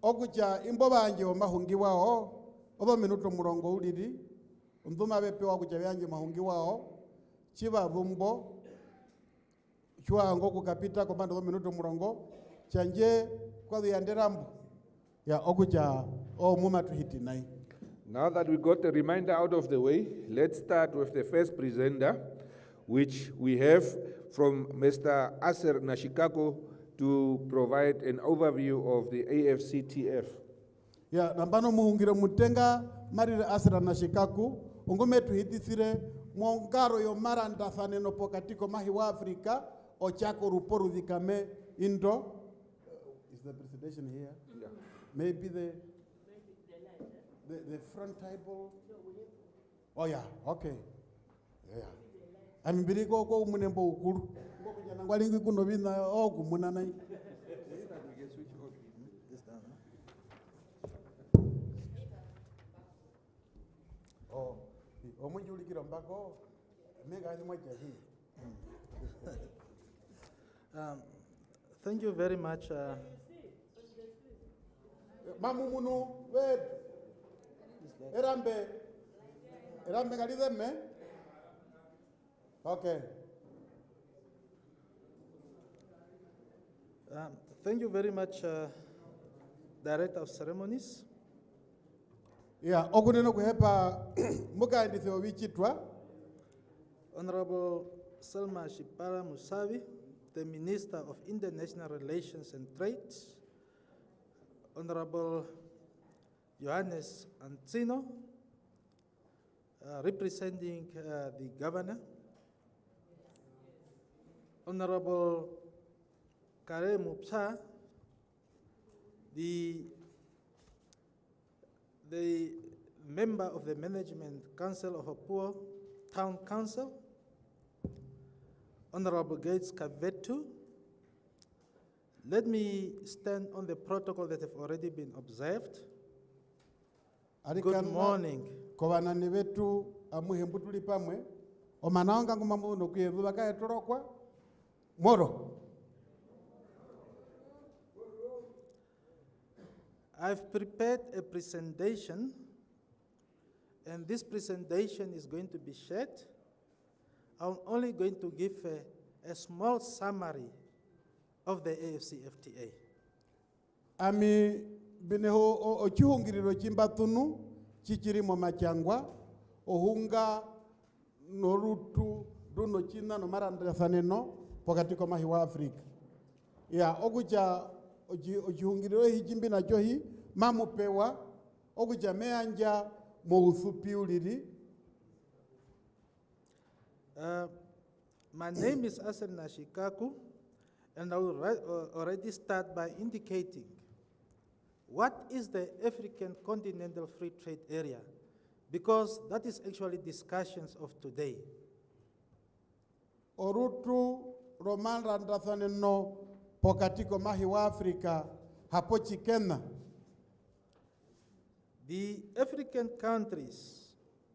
Okuja imbo banje omahungi wao oba minuto murongo uliri nduma bepewa kuja byanje mahungi wao chiba bumbo chwa ngo kukapita kwa bando minuto murongo chanje kwa yanderambo ya okuja o muma tuhiti nai. Now that we got the reminder out of the way, let's start with the first presenter, which we have from Mr. Aser Nashikako to provide an overview of the AfCFTA. Ya nambano muhungire mutenga marire Aser Nashikaku ungumetu hitisire mwongaro yo maranda thaneno pokatiko mahi wa Afrika ochako ruporu vikame indo. Is the presentation here? Yeah. Maybe the front table. Oh yeah, okay. Yeah. I'm very go munembo ukuru. Go kujana ngwalingi kuno bina o kumuna nai. Oh, omunjuli kirombako mega ni moja hii. Thank you very much. Mamu munu wed. Erambe galideme. Okay. Thank you very much, Director of Ceremonies. Yeah, okuneno kuhepa muka ndithe obichitwa. Honorable Selma Shipara Musavi, the Minister of International Relations and Trade. Honorable Johannes Antzino, representing the Governor. Honorable Kare Mupsa, the member of the Management Council of Apua Town Council. Honorable Gates Kavetu, let me stand on the protocol that have already been observed. Good morning. Kovanani vetu amuhembu tuli pamwe omanaonga ngumambu nokuyevu bakaye torokwa moro. I've prepared a presentation, and this presentation is going to be shared. I'm only going to give a small summary of the AfCFTA. Ami bineho ochihungiriro chimbatunu chichirimo machangwa ohunga norutu duno china no maranda saneno pokatiko mahi wa Afrika. Ya okuja ochihungiriro hijimbi na johi mamupewa okuja meanja mouthupi uliri. My name is Aser Nashikaku, and I will already start by indicating what is the African Continental Free Trade Area, because that is actually discussions of today. Orutu roman randathane no pokatiko mahi wa Afrika hapo chikena. The African countries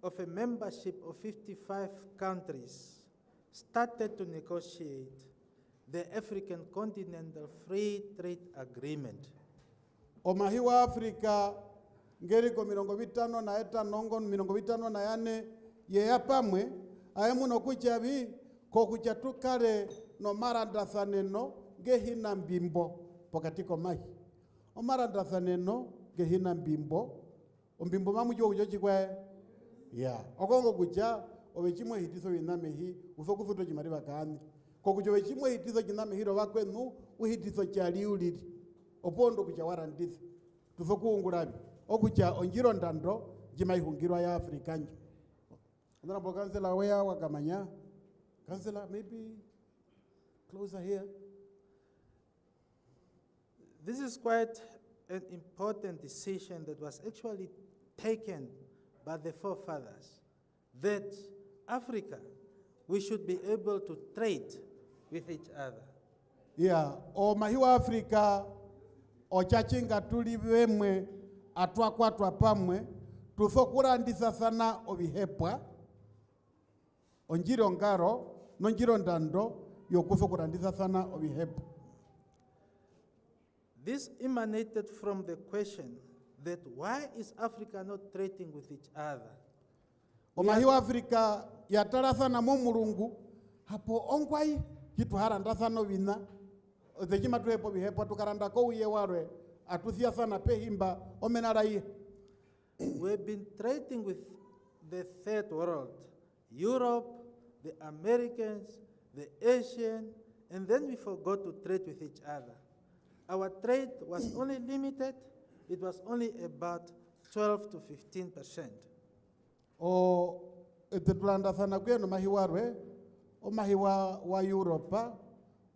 of a membership of 55 countries started to negotiate the African Continental Free Trade Agreement. Omahi wa Afrika ngeriko mirongo vitano na eta nongo mirongo vitano na yane ye yapamwe ayemuno kuchavi ko kuchatukare no marandathaneno gehina mbimbo pokatiko mahi o marandathaneno gehina mbimbo ombimbo mamujo kujo chikwe ya okongo kucha ovechimwe hitiso vinamehi usokufuto chimariva kani ko kujo vechimwe hitiso chinamehiro vakwenu uhitiso chaliuliri opondo kucha warandisi tusokuungulavi okucha onjiro ndando jimaihungirwa ya Afrikanjo. Honorable Councillor, where wakamanya? Councillor, maybe closer here. This is quite an important decision that was actually taken by the forefathers, that Africa, we should be able to trade with each other. Yeah, o mahiwa Afrika o chachinga tulivemwe atwakwatwa pamwe tusokurandisa sana ovihepwa onjiro ngaro nonjiro ndando yokusokurandisa sana ovihepwa. This emanated from the question that why is Africa not trading with each other? Omahiwa Afrika yatara sana momurungu hapo ongwai kitu haranda sana vina ozejima tuhepo vihepwa tukaranda ko uye warwe atusia sana pehimba omenarai. We've been trading with the third world, Europe, the Americans, the Asian, and then we forgot to trade with each other. Our trade was only limited, it was only about 12 to 15%. O etetulanda sana kwenu mahiwarwe o mahiwa wa Europa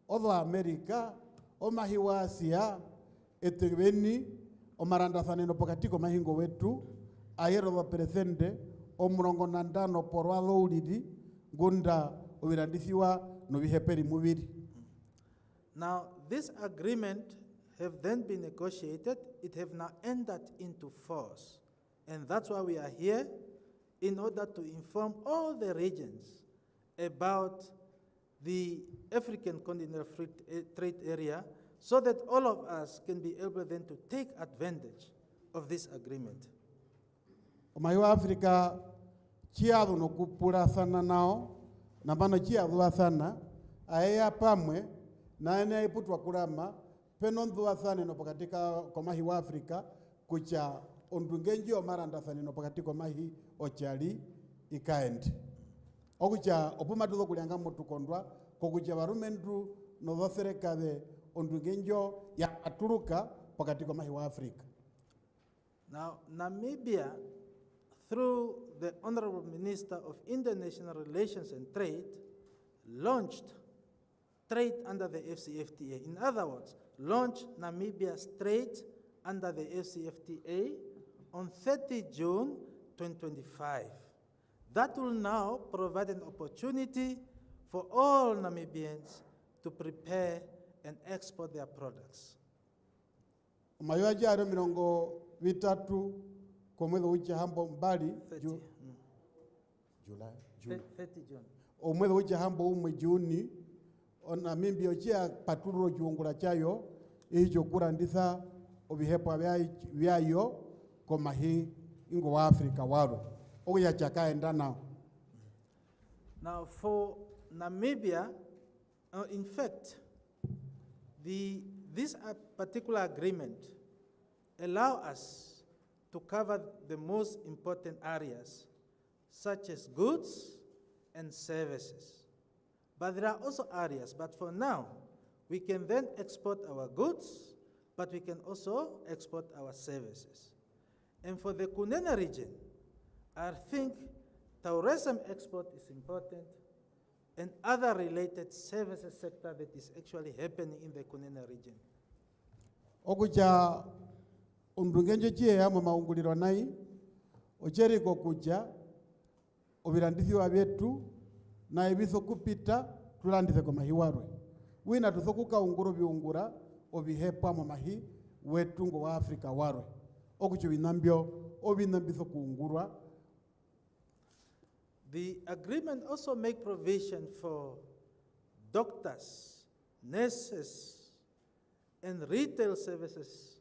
o America o mahiwa Asia eteveni o maranda sana no pokatiko mahingo wetu ayero wa presente o murongo nandano porwa loulidi gunda obirandisiwa no biheperi mubiri. Now this agreement have then been negotiated, it have now entered into force, and that's why we are here, in order to inform all the regions about the African Continental Free Trade Area, so that all of us can be able then to take advantage of this agreement. Omahiwa Afrika chiadu no kupura sana nao na mano chiadu sana aea pamwe na ene iputwa kurama penondua sana no pakatika komahiwa Afrika kucha ondungenji o maranda sana no pakatika mahi ochali ikaendi okucha opumatuzo kulianga mutukondwa kokucha barumendu no doserekade ondungenjo ya aturuka pakatika mahiwa Afrika. Now Namibia, through the Honorable Minister of International Relations and Trade, launched trade under the AfCFTA. In other words, launched Namibia's trade under the AfCFTA on 30 June 2025. That will now provide an opportunity for all Namibians to prepare and export their products. Umayoa jaro mirongo vitatu kwa mwezi uchi hambo mbali 30 June. Omwezi uchi hambo umwe Juni ona mimbi ochia paturo juungula chayo ijo kurandisa obihepo vyayo koma hii ingo wa Afrika waro oya chakaenda nao. Now for Namibia, in fact, this particular agreement allow us to cover the most important areas, such as goods and services. But there are also areas, but for now, we can then export our goods, but we can also export our services. And for the Kunene region, I think tourism export is important, and other related services sector that is actually happening in the Kunene region. Okucha undungenje chie ya maunguliro nai ocheri kokucha obirandisi wa byetu na ibiso kupita tulandise kwa mahiwarwe wina tusokuka unguro biungura obihepa mu mahi wetu ngo wa Afrika warwe okucho binambyo obinambiso kuungurwa The agreement also make provision for doctors, nurses, and retail services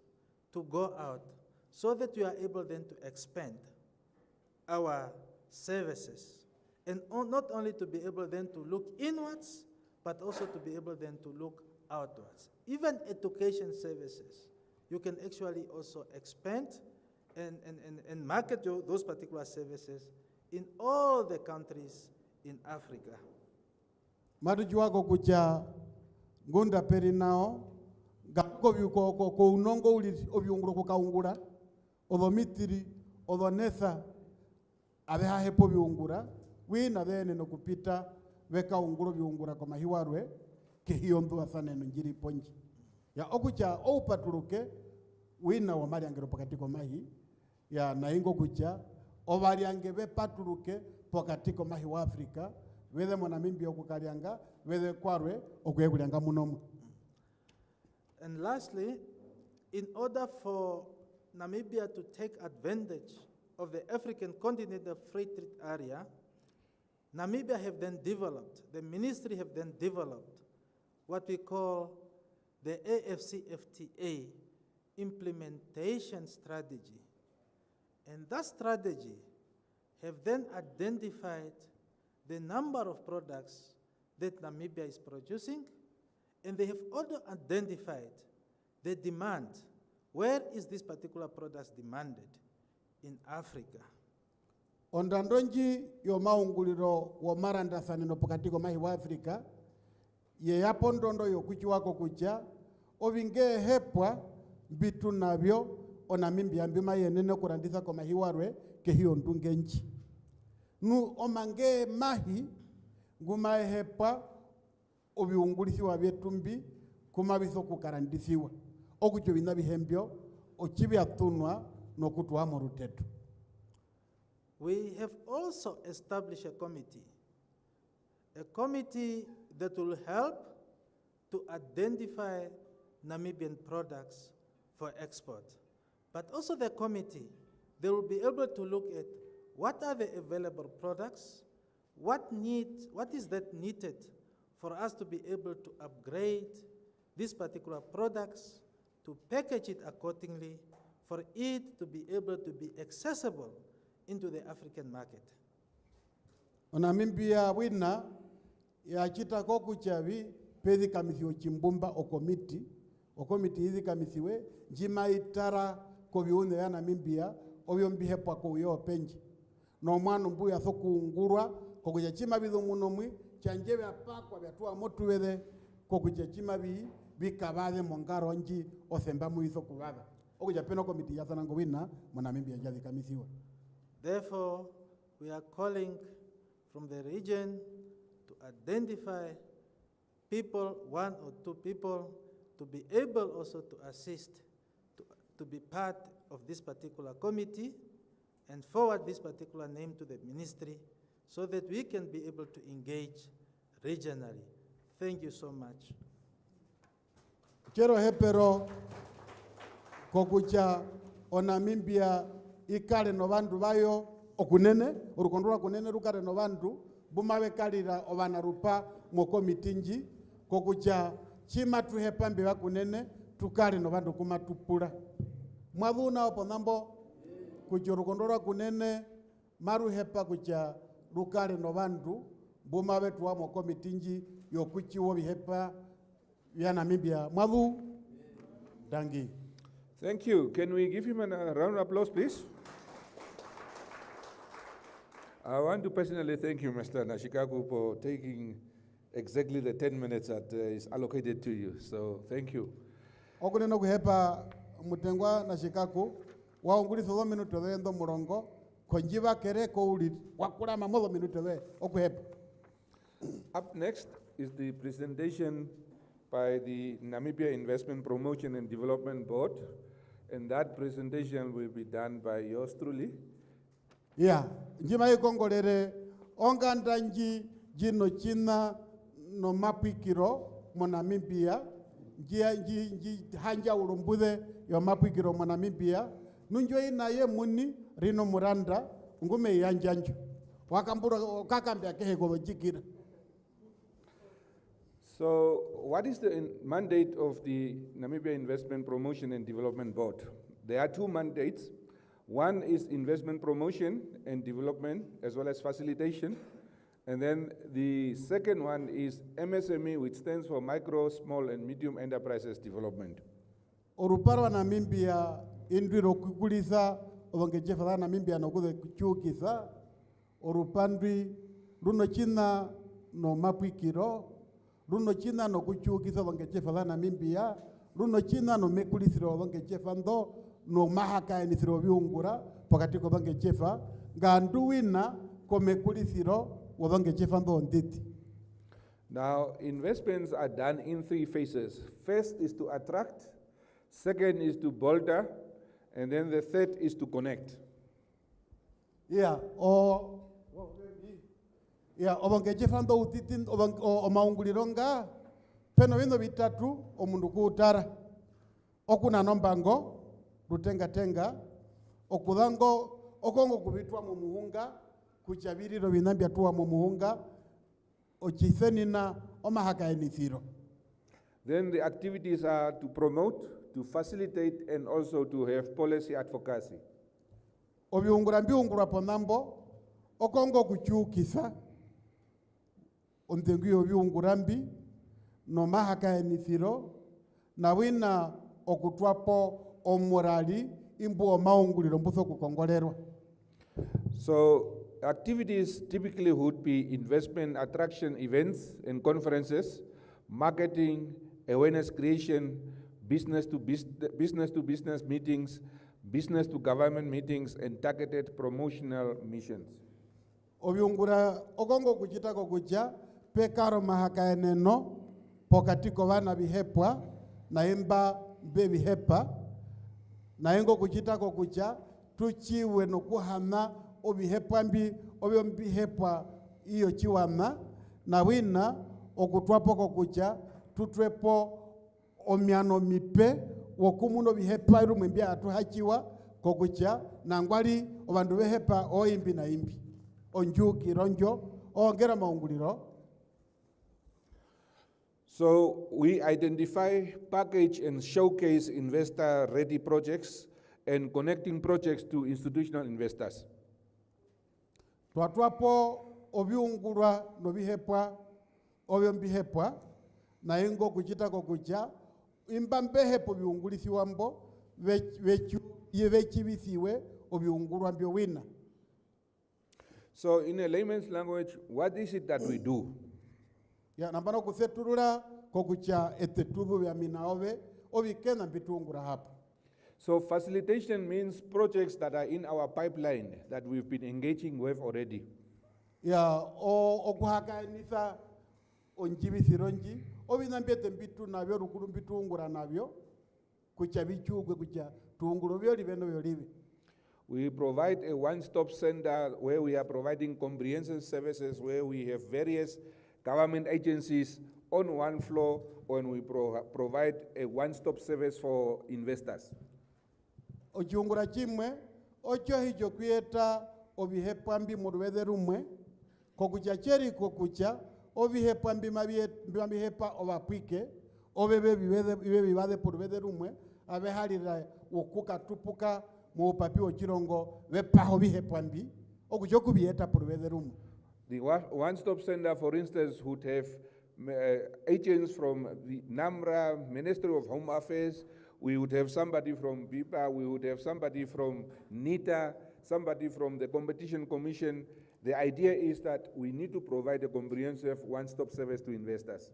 to go out so that we are able then to expand our services. And not only to be able then to look inwards, but also to be able then to look outwards. Even education services, you can actually also expand and market those particular services in all the countries in Africa. Marujuako kucha ngunda peri nao gako vyuko ko unongo uli obyunguro ko kaungura odo mitiri odo netha abeha hepo byungura wina bene no kupita weka unguro byungura kwa mahiwarwe ke hiyo ndu athane no njiri ponji ya okucha ou paturuke wina wa mali angero pakati kwa mahi ya naingo kucha obali angebe paturuke pakati kwa mahi wa Afrika whether Namibia okukalianga whether kwarwe okuyekulianga munomu. And lastly, in order for Namibia to take advantage of the African Continental Free Trade Area, Namibia have then developed, the ministry have then developed what we call the AfCFTA implementation strategy. And that strategy have then identified the number of products that Namibia is producing, and they have also identified the demand. Where is this particular product demanded? In Africa. Ondandonji yo maunguliro wa maranda sanino pokatiko mahi wa Afrika, ye yapo ndondo yo kuchi wako kucha, ovinge hepwa bitu navyo Namibia mbima yenene kurandisa kwa mahi warwe ke hiyo ndunge nchi. Nu omange mahi ngumae hepwa obiungulisiwa byetumbi kumabiso kukarandisiwa. Okucho binabihembyo ochibi atunwa nokutuwa morutetu. We have also established a committee that will help to identify Namibian products for export. But also the committee, they will be able to look at what are the available products, what is that needed for us to be able to upgrade these particular products, to package it accordingly, for it to be able to be accessible into the African market. Namibia wina ya chita koku chavi pezi kamisiwe chimbumba okomiti hizi kamisiwe njima itara koviune ya Namibia ovyo mbihepa kuyo penji no mwanu mbu ya soku ungurwa kokuja chima bidu munomwi chanjebe apakwa biatua motu wede kokuja chima bikabade mongaro nji osemba muiso kubada okuja peno komiti ya sanango wina Namibia jazi kamisiwe. Therefore, we are calling from the region to identify people, 1 or 2 people, to be able also to assist, to be part of this particular committee and forward this particular name to the ministry so that we can be able to engage regionally. Thank you so much. Chero hepero kokucha Namibia ikale no bandu bayo okunene urukondora kunene rukare no bandu bumawe kalira obana rupa mo komitinji kokucha chima tuhepa mbiwa kunene tukale no bandu kumatupura mwabuna opo nambo kucho urukondora kunene maru hepa kucha rukare no bandu bumawe tuwa mo komitinji yokuchi wo bihepa ya Namibia mwabu dangi. Thank you. Can we give him a round of applause, please? I want to personally thank you, Mr. Nashikaku, for taking exactly the 10 minutes that is allocated to you. So, thank you. Okuneno kuhepa mutengwa Nashikaku, waunguli sozo minuto de ndo murongo, konjiva kere ko uli, wakura mamodo minuto de, okuhepa. Up next is the presentation by the Namibia Investment Promotion and Development Board, and that presentation will be done by yours truly. Yeah, njima ikongolere ongandanji jino china no mapikiro mo Namibia, nji hanja ulumbude yo mapikiro mo Namibia, nunjo ina ye muni Rino Muranda ngume yanjanjo. wakambura kakambya kehe kwa jikira. So, what is the mandate of the Namibia Investment Promotion and Development Board? There are two mandates. One is investment promotion and development, as well as facilitation. And then the second one is MSME, which stands for Micro, Small, and Medium Enterprises Development. Oruparwa Namibia indwiro kukulisa obangejefa Namibia no kude kuchukisa orupandwi runo china no mapwikiro runo china no kuchukisa obangejefa Namibia runo china no mekulisiro obangejefa ndo no mahaka enisiro biungura pakati ko bangejefa ganduwina ko mekulisiro obangejefa ndo nditi. Now, investments are done in three phases. First is to attract, second is to bolster, and then the third is to connect. Obangejefa utitin omaungulironga peno bino bitatu omundu kuutara okuna nombango rutenga okudango okongo kubitwa mu muhunga kuchabiriro binambya tuwa mu muhunga ochisenina omahaka enisiro. Then the activities are to promote, to facilitate, and also to have policy advocacy. Obiungura mbiungura ponambo okongo kuchukisa ontengi obiungura mbi no mahaka enisiro na wina okutwapo omorali imbu omaunguliro mbuso kukongolerwa. So activities typically would be investment attraction events and conferences, marketing, awareness creation, business to business meetings, business to government meetings, and targeted promotional missions. Obiungura ogongo kuchitako kucha pekaro mahaka eneno pokatiko vana bihepwa na imba bebi hepa na ingo kuchitako kucha tuchiwe no kuhana obihepwa mbi obyombi iyo chiwana na wina okutwapo kokucha tutwepo omiano mipe wokumuno bihepa rumwe mbya atuhachiwa kokucha nangwali obandu behepa oimbi na imbi onjuki ronjo ongera maunguliro. So we identify, package, and showcase investor-ready projects and connecting projects to institutional investors. Twatwapo obiungurwa no bihepwa obyombi na ingo kuchita kokucha imbambehepo biungulisi wambo yevechibisiwe obiungurwa mbyo wina. So in a layman's language, what is it that we do? Ya nambano kuseturula kokucha etetubu ya minaove obikena bitungura hapo. So facilitation means projects that are in our pipeline that we've been engaging with already. Ya okuhaka nisa onjibisironji obinambete mbitu nabyo rukuru bitungura nabyo kucha bichugwe kucha tunguro byo libeno byo libi. We provide a one-stop center where we are providing comprehensive services, where we have various government agencies on one floor, and we provide a one-stop service for investors. Ochiungura chimwe ocho hicho kuyeta obihepa mbi muruweze rumwe kokucha cheri kokucha obihepa mbi mabihepa obapwike obebe bibade puruweze rumwe abehalira wokuka tupuka mu papi ochirongo bepaho bihepa mbi okucho kubieta puruweze rumwe. The one-stop center, for instance, would have agents from the NAMRA, Ministry of Home Affairs. We would have somebody from BIPA, we would have somebody from NITA, somebody from the Competition Commission. The idea is that we need to provide a comprehensive one-stop service to investors.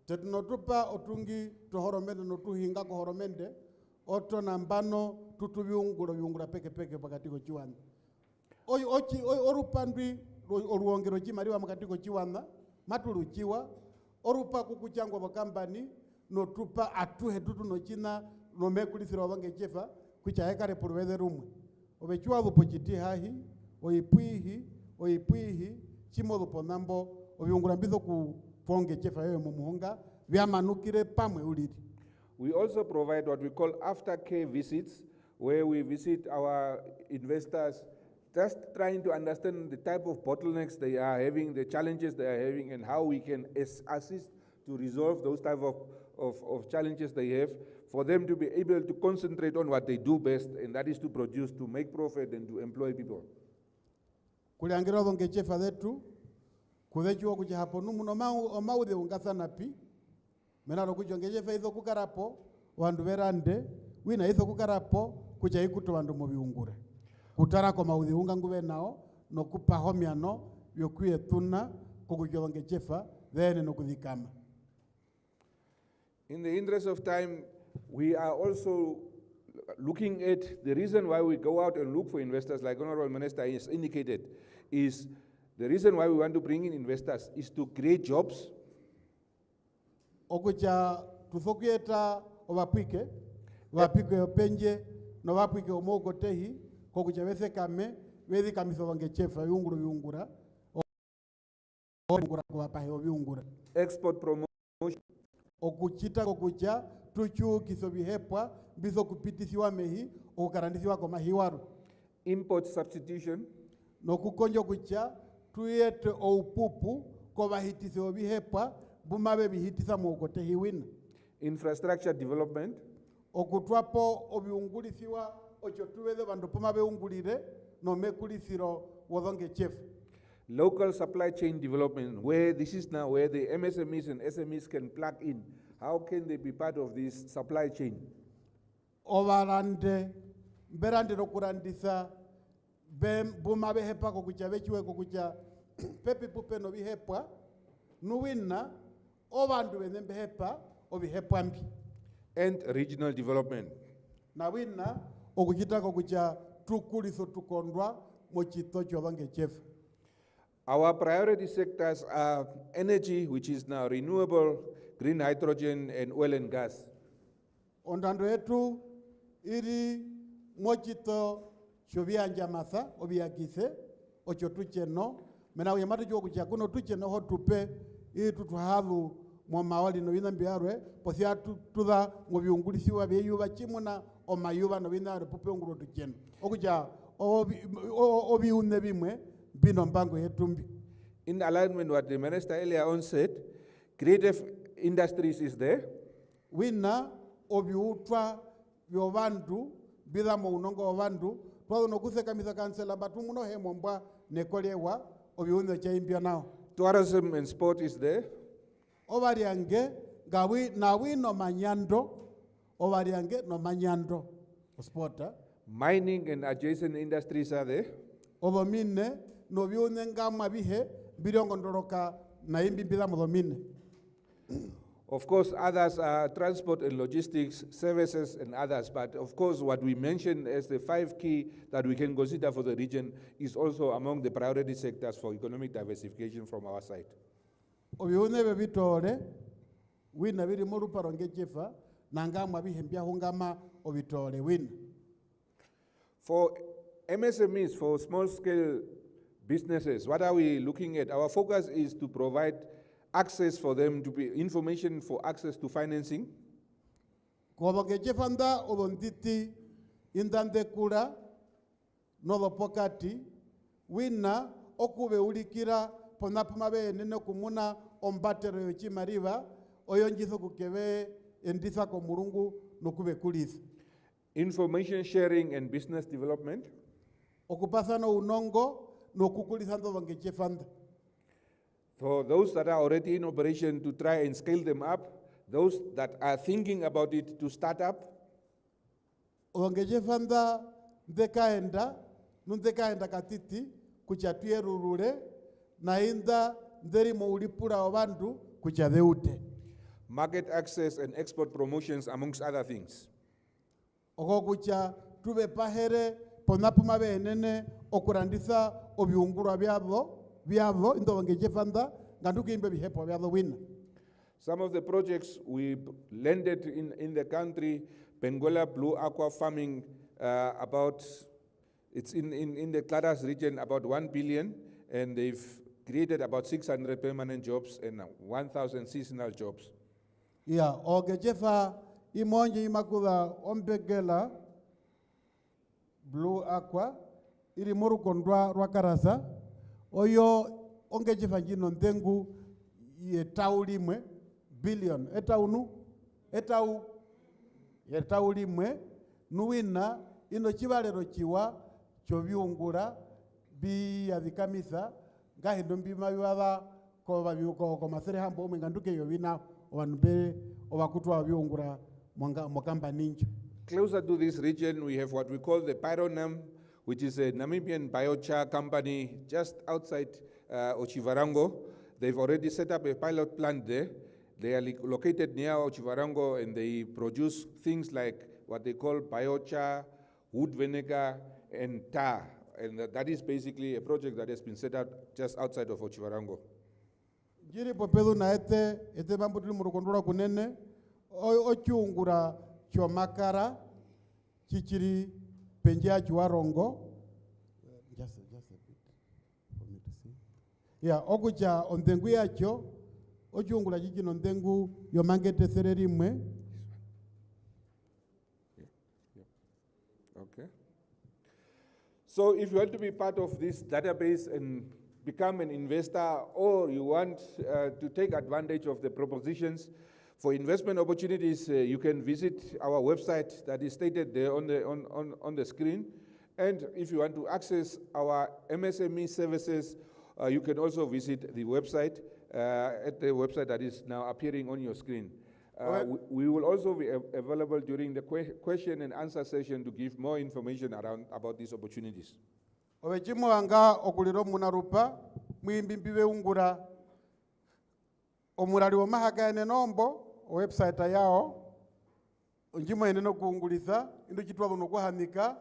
Tetnotupa otungi tohoromende notuhinga kohoromende oto nambano tutubiungura peke pakatiko chiwana. Orupandwi oruongero chimariwa makatiko chiwana matulu chiwa orupa kukuchangwa bakambani notupa atuhe tutu no china no mekulisira wabange chefa kucha hekare purweze rumwe obechuwa lupo chiti hahi oipuihi chimo lupo nambo obiungura mbizo ku ponge chefa yoyo mumuhunga vyamanukire pamwe uliri. We also provide what we call aftercare visits, where we visit our investors just trying to understand the type of bottlenecks they are having, the challenges they are having, and how we can assist to resolve those type of challenges they have, for them to be able to concentrate on what they do best, and that is to produce, to make profit, and to employ people. Kuliangira vongechefa zetu kuvechiwa kucha hapo numu no maudhe ungathana pi menaro kuchongechefa itho kukarapo wandu verande wina itho kukarapo kucha ikuto wandu mubiungure kutarako maudhi unga nguve nao no kupa homiano yokuye tuna kukuchongechefa then no kuthikama. In the interest of time, we are also looking at the reason why we go out and look for investors, like Honorable Minister has indicated, is the reason why we want to bring in investors is to create jobs. Okucha tuthokieta obapwike wapike openje no wapwike omogotehi kokucha vese kame vethi kamiso vangechefa viungura ongura kuwapahe viungura. Export promotion. Okuchita kokucha tuchu kiso bihepwa biso kupitisiwa mehi okukarandisiwa kwa mahiwaru. Import substitution. No kukonjo kucha tuyete oupupu kwa bahitisi obihepwa bumabe bihitisa mwogotehi wina. Infrastructure development. Okutwapo obiungulisiwa ocho tuweze bandu pumabe ungulire no mekulisiro wodonge chefu. Local supply chain development, where this is now where the MSMEs and SMEs can plug in. How can they be part of this supply chain? Ovalande, berande no kurandisa, bumabe hepa kokucha vechiwe kokucha pepi pupe no bihepa, nuwina, ovandu venembe hepa, obihepa mbi. And regional development. Na wina, okuchita kokucha tukuliso tukondwa, mochito chovange chefu. Our priority sectors are energy, which is now renewable, green hydrogen, and oil and gas. Ondando yetu iri mochito chobianja masa obiakise ocho tucheno mena yamatu jo kucha kuno tucheno ho tupe iri tutuhavu mwa mawali no bina mbiarwe posia tuda mo biungulisiwa beyuba chimuna o mayuba no bina pupe nguro tucheno okuja obi unne bimwe bino mbango yetumbi. In alignment with what the minister earlier on said, creative industries is there. Wina obiutwa byobandu bila mo unongo obandu twa no kuseka misa kansela batu muno hemombwa nekolewa obiunze chaimbia nao. Tourism and sport is there. Obariange gawi na wino manyando obariange no manyando sporta. Mining and adjacent industries are there. Obomine no biune ngama bihe birongo ndoroka na imbi bila modomine. Of course, others are transport and logistics, services and others. But of course, what we mentioned as the 5 key that we can consider for the region is also among the priority sectors for economic diversification from our side. Obiune bebitore, wina biri moru paronge chefa, nangama bihembia hungama obitore win. For MSMEs, for small-scale businesses, what are we looking at? Our focus is to provide access for them to be information for access to financing. Kobogechefanda obontiti indande kura nodo pokati wina okube ulikira ponapumabe nene kumuna ombatero yochimariva oyonjizo kukebe endisa ko murungu nokube kulisi. Information sharing and business development. Okupasana unongo nokukulisando bongechefanda. For those that are already in operation, to try and scale them up. Those that are thinking about it, to start up. Bongechefanda ndekaenda nundekaenda katiti kuchatuye rurure na inda nderi mo ulipura wabandu kuchadeute. Market access and export promotions, amongst other things. Okokucha tube pahere ponapuma benene okurandisa obiungura byabo ndo bongechefanda nganduki imbe bihepo byabo wina. Some of the projects we landed in the country, Bengola Blue Aqua Farming, it's in the Klaras region, about 1 billion, and they've created about 600 permanent jobs and 1,000 seasonal jobs. Yeah, ogechefa imonje imakuda ombegela Blue Aqua iri morukondwa rwa karasa oyo ongechifa chino ndengu yetau limwe billion etau limwe nuwina ino chivalero chiwa chovyungula biyavikamisa ngahindo mbimavivava ko masere hambo omwe nganduke yovina ovanhu mbe ovakutwa vavyungula mokamba ninjo. Closer to this region, we have what we call the Pyronam, which is a Namibian biochar company just outside Ochivarango. They've already set up a pilot plant there. They are located near Ochivarango, and they produce things like what they call biochar, wood vinegar, and tar. And that is basically a project that has been set up just outside of Ochivarango. Jiri popelu na ete mambo tuli murukondola Kunene, ochiungura chomakara, chichiri penjia chuarongo. Just a bit for me to see. Yeah, okucha ondengu yacho, ochiungura chichi nondengu yomangete sererimwe. Okay. So if you want to be part of this database and become an investor, or you want to take advantage of the propositions for investment opportunities, you can visit our website that is stated there on the screen. And if you want to access our MSME services, you can also visit the website at the website that is now appearing on your screen. We will also be available during the question and answer session to give more information about these opportunities. Owechimu anga okuliro munarupa, muimbimbiwe ungura, omurali wa mahaka ene nombo, website yao, onjimo ene no kuungulisa, indu chitwa buno kuhamika,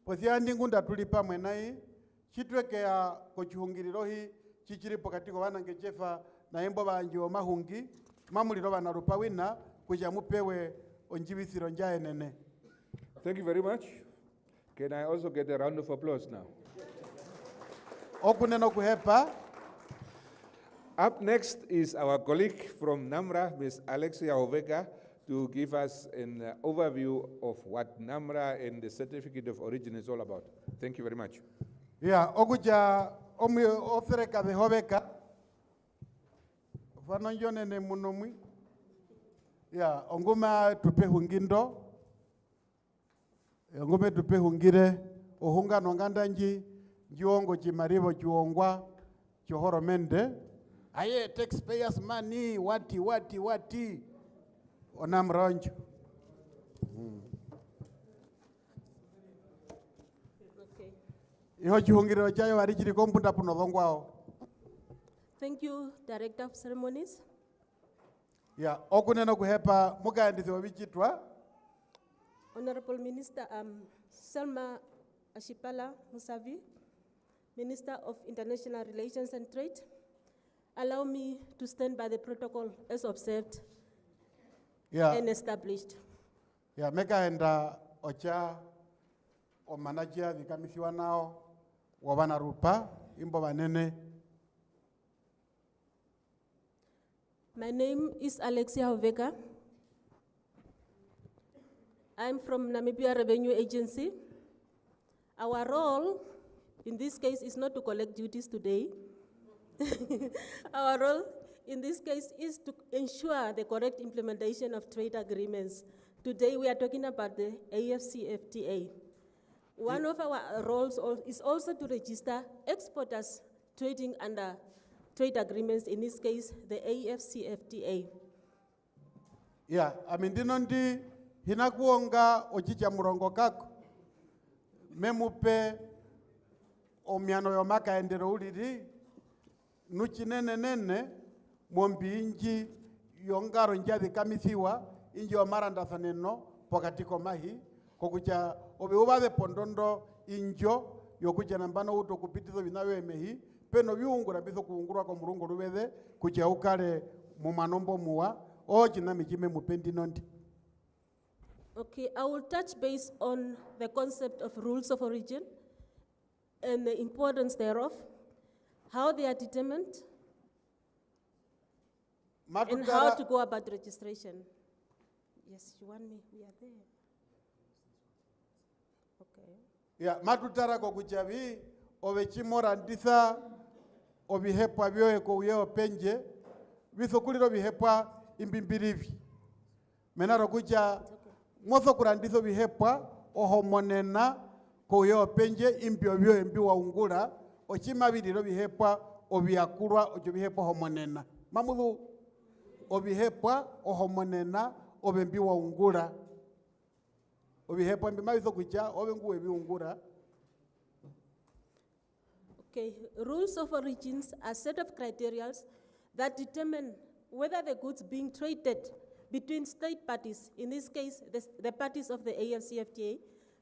posi andi ngunda tulipa mwenai, chitweke ya kochihungirirohi, chichiri pokatiko wanange chefa, na embo banji wa mahungi, mamuliro banarupa wina, kuja mupewe onjivisiro nja enene. Thank you very much. Can I also get a round of applause now? Okuneno kuhepa. Up next is our colleague from NAMRA, Ms. Alexia Oveka, to give us an overview of what NAMRA and the Certificate of Origin is all about. Thank you very much. Yeah, okuja omi ofereka de Oveka. Fanonjone ne munomwi. Yeah, onguma tupe hungindo. Ongume tupe hungire. Ohunga nongandanji. Jiongo chimaribo juongwa. Johoro mende. Aye, taxpayers money. Wati. Onamronjo. Okay. Iho chihungire chayo warichiri kompunda punodhongwao. Thank you, Director of Ceremonies. Yeah, okuneno kuhepa mukaandisi wabichitwa. Honorable Minister Selma Ashipala Musavi, Minister of International Relations and Trade. Allow me to stand by the protocol as observed and established. Yeah, mekaenda ocha omanajia vikamisiwa nao wabana rupa imbo banene. My name is Alexia Oveka. I'm from Namibia Revenue Agency. Our role in this case is not to collect duties today. Our role in this case is to ensure the correct implementation of trade agreements. Today we are talking about the AfCFTA. One of our roles is also to register exporters trading under trade agreements, in this case, the AfCFTA. Yeah, amindinondi hinakuonga ochicha murongo kako. Memupe omiano yomaka endero uliri. Nuchi nene mwombi inji yongaro njadi kamisiwa inji wamaranda saneno pokatiko mahi kokucha obe ubabe pondondo injo yokucha nambano uto kupitizo binawe mehi peno biungura bizo kuungurwa kwa murungo rubede kucha ukale mumanombo muwa ochi na michime mupendi nondi. Okay, I will touch base on the concept of rules of origin and the importance thereof, how they are determined, and how to go about registration. Yes, you want me? We are there. Okay. Ya matutara ko kuchavi ove chimorandisa obihepwa byoe ko uyeo penje bisokuliro bihepwa imbimbirivi menaro kucha moso kurandiso bihepwa ohomonena ko uyeo penje imbio byoe mbi waungula ochimabiriro bihepwa obiakurwa ojo bihepwa homonena mamudu obihepwa ohomonena obembi waungula obihepwa mbi mabiso kucha obenguwe biungula. Okay, rules of origins are a set of criteria that determine whether the goods being traded between state parties, in this case, the parties of the AfCFTA,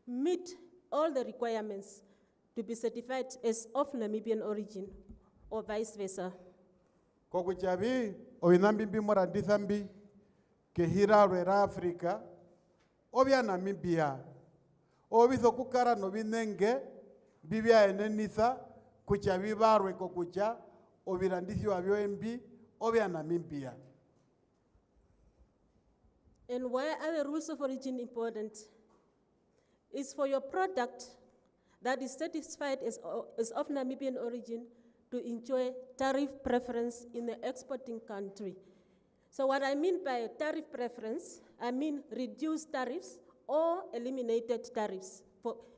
meet all the requirements to be certified as of Namibian origin, or vice versa. Kokuchavi, oinambi morandithambi, kehira rwera Afrika, obya Namibia, obiso kukara novinenge, bibia enenisa, kuchavi barwe kokucha, obirandisi wabyo embi, obya Namibia. And why are the rules of origin important? It's for your product that is certified as of Namibian origin to enjoy tariff preference in the exporting country. So what I mean by tariff preference, I mean reduced tariffs or eliminated tariffs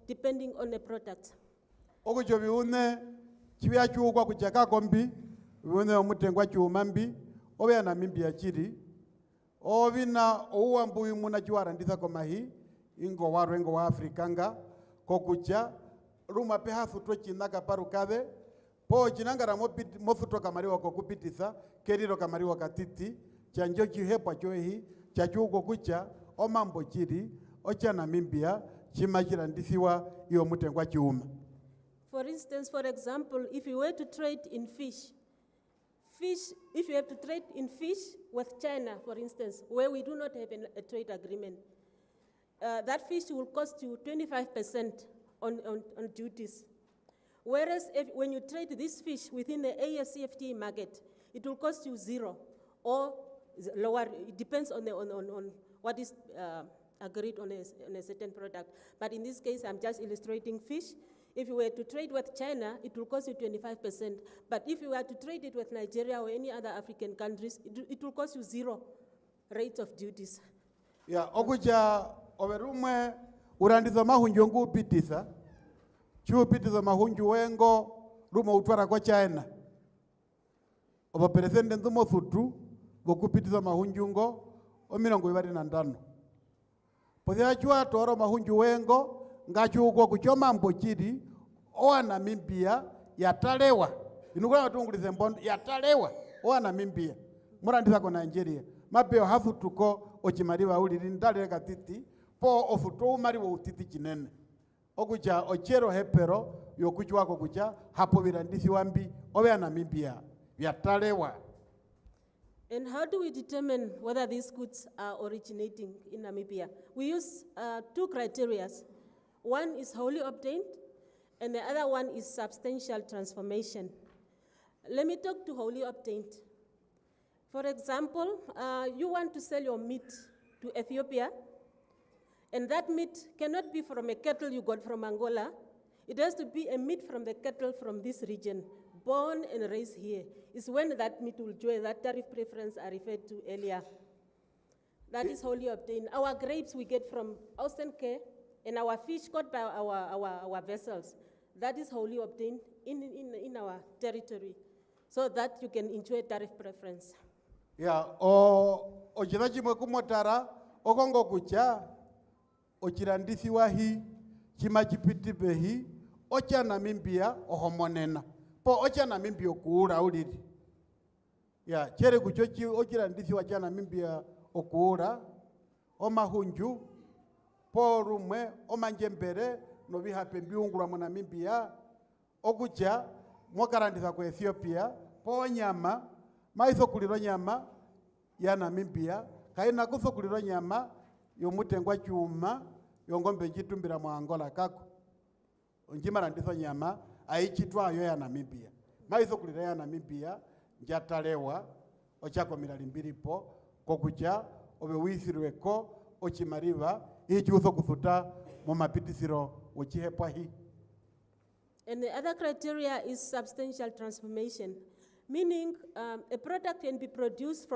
depending on the product. Okucho biune chibia chuukwa kuchaka kombi biune omutengwa chuumambi obya Namibia chiri obina ouambu imuna chuarandisa komahi ingo warwengo wa Afrikanga kokucha ruma peha futro chinaka parukave po chinangara mofutro kamariwa kokupitisa keriro kamariwa katiti chanjo chihepa choehi chachuko kucha omambo chiri ocha Namibia chimachirandisiwa iyo mutengwa chiuma. For instance, for example, if you were to trade in fish, if you have to trade in fish with China, for instance, where we do not have a trade agreement, that fish will cost you 25% on duties. Whereas when you trade this fish within the AfCFTA market, it will cost you 0 or lower. It depends on what is agreed on a certain product. But in this case, I'm just illustrating fish. If you were to trade with China, it will cost you 25%. But if you were to trade it with Nigeria or any other African countries, it will cost you 0 rate of duties. Yeah, okuja overumwe urandiza mahunju ngu upitisa. Upitisa mahunju wengo ruma utwara kwa China. Oba peresende nzumo futu gokupitisa mahunju ngo omirongo ibari na ndano. Pothia chua toro mahunju wengo ngachuko kuchoma mbochiri oa Namibia yatalewa inukula watungulize mbondo yatalewa oa Namibia murandisa ko Nigeria mapeo hafu tuko ochimariwa uliri ndale katiti po ofuto umariwa utiti chinene okucha ochero hepero yokuchwa ko kucha hapo birandisi wambi oa Namibia yatalewa. And how do we determine whether these goods are originating in Namibia? We use 2 criteria. One is wholly obtained, and the other one is substantial transformation. Let me talk to wholly obtained. For example, you want to sell your meat to Ethiopia, and that meat cannot be from a cattle you got from Angola. It has to be a meat from the cattle from this region, born and raised here. It's when that meat will enjoy that tariff preference I referred to earlier. That is wholly obtained. Our grapes we get from Austin Care, and our fish caught by our vessels, that is wholly obtained in our territory, so that you can enjoy tariff preference. Yeah, ochiraji mwekumotara, okongo kucha, ochirandisi wahi, chimachipitibehi, ocha Namibia ohomonena. Po ocha Namibia okuura uliri. Yeah, chere kuchochi ochirandisi wacha Namibia okuura, omahunju, porumwe omanjembere no bihape biungura mu Namibia okucha mwakarandisa ko Ethiopia po nyama maiso kuliro nyama ya Namibia kaina kuso kuliro nyama yomutengwa chuma yongombe jitumbira mu Angola kako onjimarandisa nyama aichitwayo ya Namibia maiso kuliro ya Namibia njatalewa ochako mirali mbiripo kokucha obe wisirweko ochimariva ichi uso kufuta mu mapitisiro ochihepa hi. And the other criteria is substantial transformation, meaning a product can be produced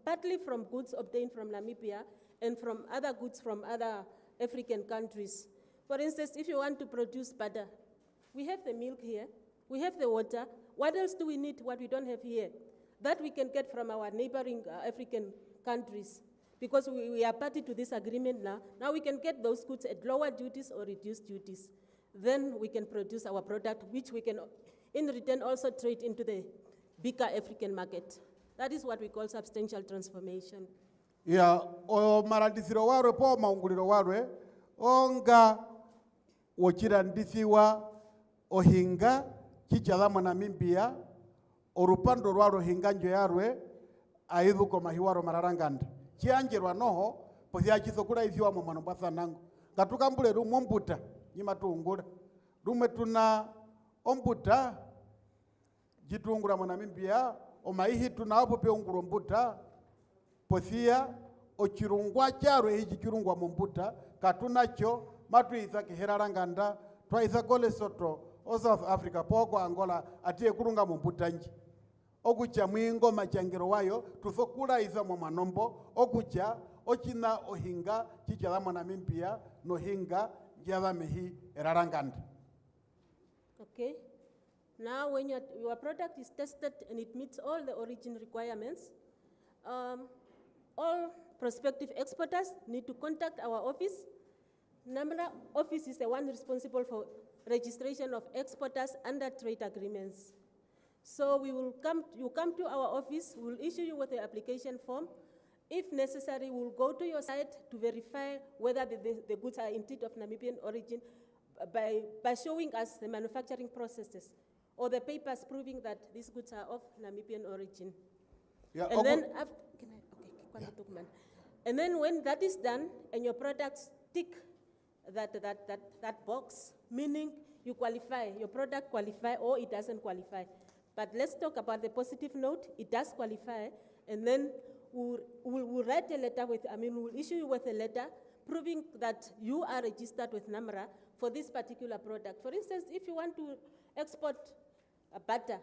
partly from goods obtained from Namibia and from other goods from other African countries. For instance, if you want to produce butter, we have the milk here, we have the water. What else do we need, what we don't have here? That we can get from our neighboring African countries. Because we are party to this agreement now. Now we can get those goods at lower duties or reduced duties. Then we can produce our product, which we can, in return, also trade into the bigger African market. That is what we call substantial transformation. Ya o marandisiro warwe po maunguliro warwe onga wochirandisiwa ohinga chichalamo Namibia orupando rwaro hinga njo yarwe aidhu ko mahiwaro mararanganda chianjerwa noho posi achisokula isiwa mu mano basanango ngatukambule rumombuta nyima tuungula rumwe tuna ombuta jitungula mu Namibia omaihi tunapo pe ungulo mbuta posia ochirungwa charwe hiji chirungwa mumbuta katunacho matuiza kiheraranganda twaiza gole soto o South Africa poko Angola atie kurunga mumbuta nji okucha mwingo machangiro wayo tusokula iza mu manombo okucha ochina ohinga chichala mu Namibia no hinga java mehi eraranganda. Okay. Now when your product is tested and it meets all the origin requirements, all prospective exporters need to contact our office. NAMRA office is the one responsible for registration of exporters under trade agreements. So you come to our office, we'll issue you with the application form. If necessary, we'll go to your site to verify whether the goods are indeed of Namibian origin by showing us the manufacturing processes or the papers proving that these goods are of Namibian origin. Yeah, and then, and then when that is done and your products tick that box, meaning you qualify, your product qualify or it doesn't qualify. But let's talk about the positive note, it does qualify, and then we'll write a letter we'll issue you with a letter proving that you are registered with NAMRA for this particular product. For instance, if you want to export butter,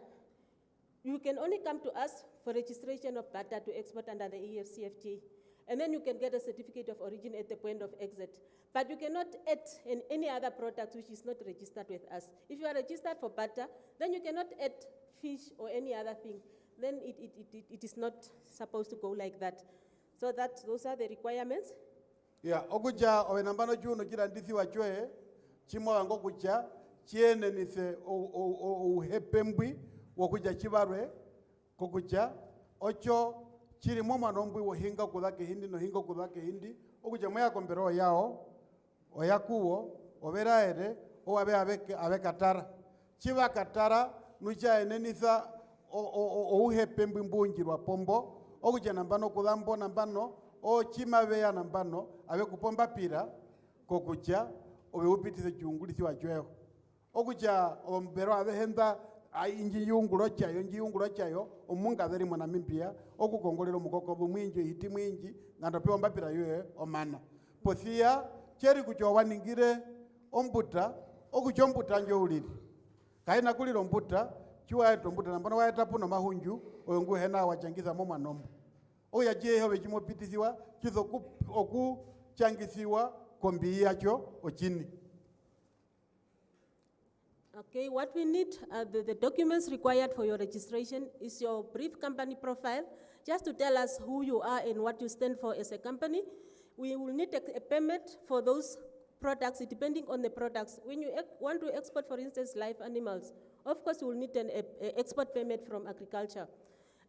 you can only come to us for registration of butter to export under the AfCFTA. And then you can get a certificate of origin at the point of exit. But you cannot add in any other product which is not registered with us. If you are registered for butter, then you cannot add fish or any other thing. Then it is not supposed to go like that. So those are the requirements. Yeah, okuja owenambano juno jirandisi wachwe chimo wango kucha chiene nise uhepembwi wakuja chibarwe kukucha ocho chiri moma nombwi wohinga kudake hindi no hingo kudake hindi okuja moya kombero yao oyakuwo oberaere owabe abe katara chiba katara nucha enenisa uhepembwi mbunjirwa pombo okuja nambano kudambo nambano o chimabeya nambano abe kupomba pira kokucha obe upitise chungulisi wachweho okucha ombero abe henda inji yungulo chayo omunga dheri mu Namibia okukongolera mukoko bumwinji hiti mwinji ngando pe ombapira yoe omana posia cheri kucho waningire ombuta okucho ombuta njo uliri kaina kuliro ombuta chiwa eto ombuta nambano waeta puno mahunju oyongu hena wachangiza mo manombo oya je hobe chimopitisiwa kizo oku changisiwa kombi yacho ochini. Okay, what we need, the documents required for your registration is your brief company profile, just to tell us who you are and what you stand for as a company. We will need a permit for those products, depending on the products. When you want to export, for instance, live animals, of course you will need an export permit from agriculture.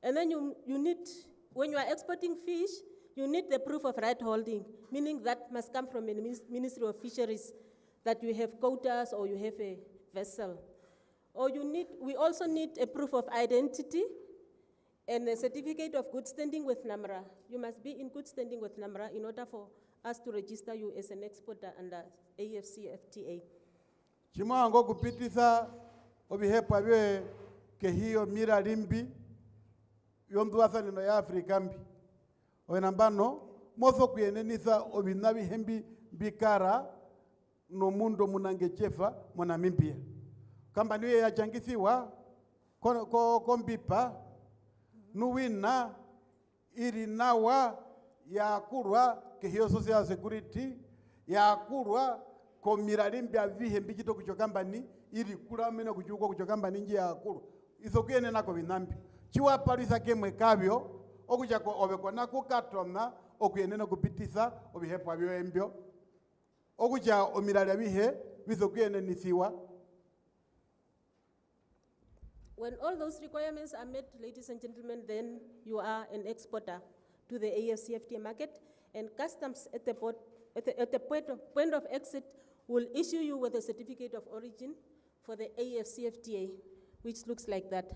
And then you need, when you are exporting fish, you need the proof of right holding, meaning that must come from the Ministry of Fisheries, that you have quotas or you have a vessel. Or we also need a proof of identity and a certificate of good standing with NAMRA. You must be in good standing with NAMRA in order for us to register you as an exporter under AfCFTA. Chimango kupitisa obihepa bye kehiyo mira limbi yonduasa nino ya Afrika mbi. Oenambano moso kuyenenisa obinabi hembi bikara no mundo munangechefa mu Namibia. Kambani ye yachangithiwa kombipa nuwina iri nawa ya kurwa kehio social security ya kurwa komiralimbya vihe mbikito kucho kambani iri kula mena kuchuko kucho kambani nje ya kurwa isokene nako binambi chiwa palisa kemwe kabyo okuchako obekona kukatona okuyenena kupitisa obihepo abyo embyo okucha omirali bihe bisokene nisiwa. When all those requirements are met, ladies and gentlemen, then you are an exporter to the AfCFTA market, and customs at the point of exit will issue you with a certificate of origin for the AfCFTA, which looks like that.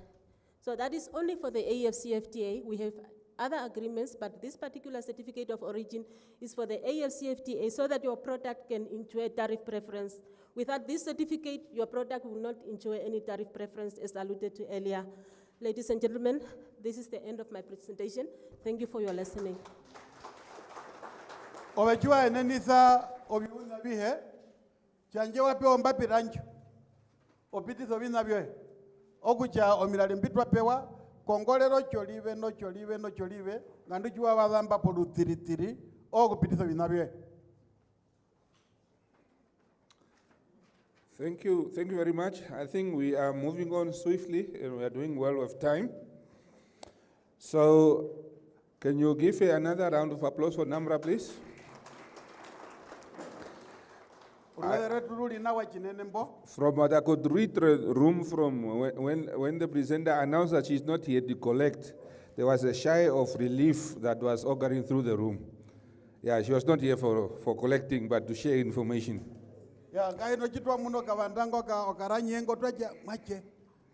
So that is only for the AfCFTA. We have other agreements, but this particular certificate of origin is for the AfCFTA so that your product can enjoy tariff preference. Without this certificate, your product will not enjoy any tariff preference as alluded to earlier. Ladies and gentlemen, this is the end of my presentation. Thank you for your listening. Ovejua enenisa obiuna bihe chanje wapi ombapi rancho opitizo bina byoe okucha omirali mbitwa pewa kongolero cholive no cholive no cholive ngandu chwa bazamba polutiritiri okupitizo bina byoe. Thank you very much. I think we are moving on swiftly and we are doing well with time. So, can you give another round of applause for Namra, please? From what I could read the room from when the presenter announced that she's not here to collect, there was a sigh of relief that was occurring through the room. Yeah, she was not here for collecting, but to share information. Ya ngai no chitwa muno kavandango ka okaranyengo twaje mache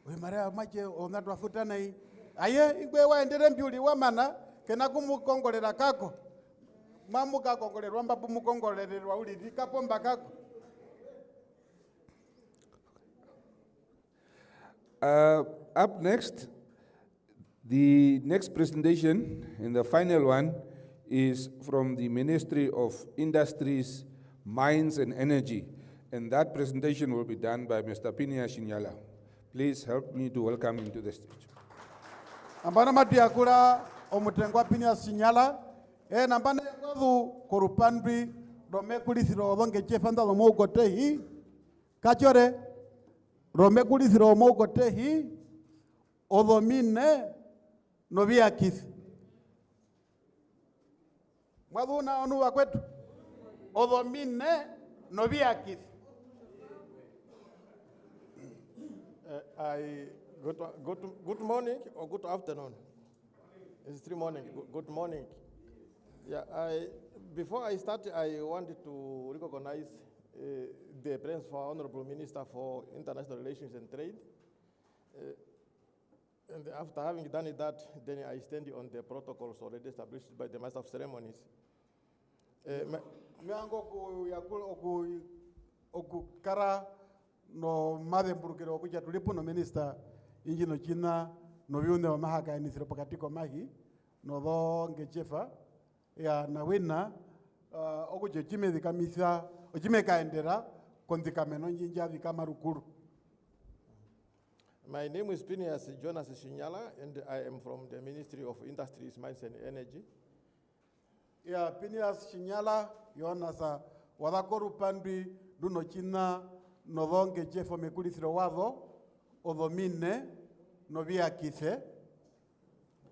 we mara mache ona twafuta nai aye igwe waendere mbiuli wa mana kena kumukongolera kako mamu kakongolerwa mbapo mukongolererwa ulidi kapomba kako. Up next, the next presentation and the final one is from the Ministry of Industries, Mines and Energy. And that presentation will be done by Mr. Pinia Shinyala. Please help me to welcome him to the stage. Ambana matiakura omutengwa Pinia Shinyala nambana yakodu korupandri rome kulisiro odonge chefanda lomo kotehi kachore rome kulisiro lomo kotehi odomine noviakis mwaduna onu wakwetu odomine noviakis. Good morning or good afternoon. It's 3 morning. Good morning. Yeah, before I start, I wanted to recognize the presence of our Honorable Minister for International Relations and Trade. And after having done that, then I stand on the protocols already established by the Master of Ceremonies. Okukara no mademburukiro okuja tulipo no minister inji no China no viune wa mahaka inisiro pakatiko mahi no do ngechefa ya na wina okuje chime dikamisa ochime kaendera kondikameno njinja dikamarukuru. My name is Phineas Jonas Shinyala, and I am from the Ministry of Industries, Mines and Energy. Ya Phineas Shinyala yonasa wadakoru pandri duno China no donge jefo mekulisiro wado odomine no viakise.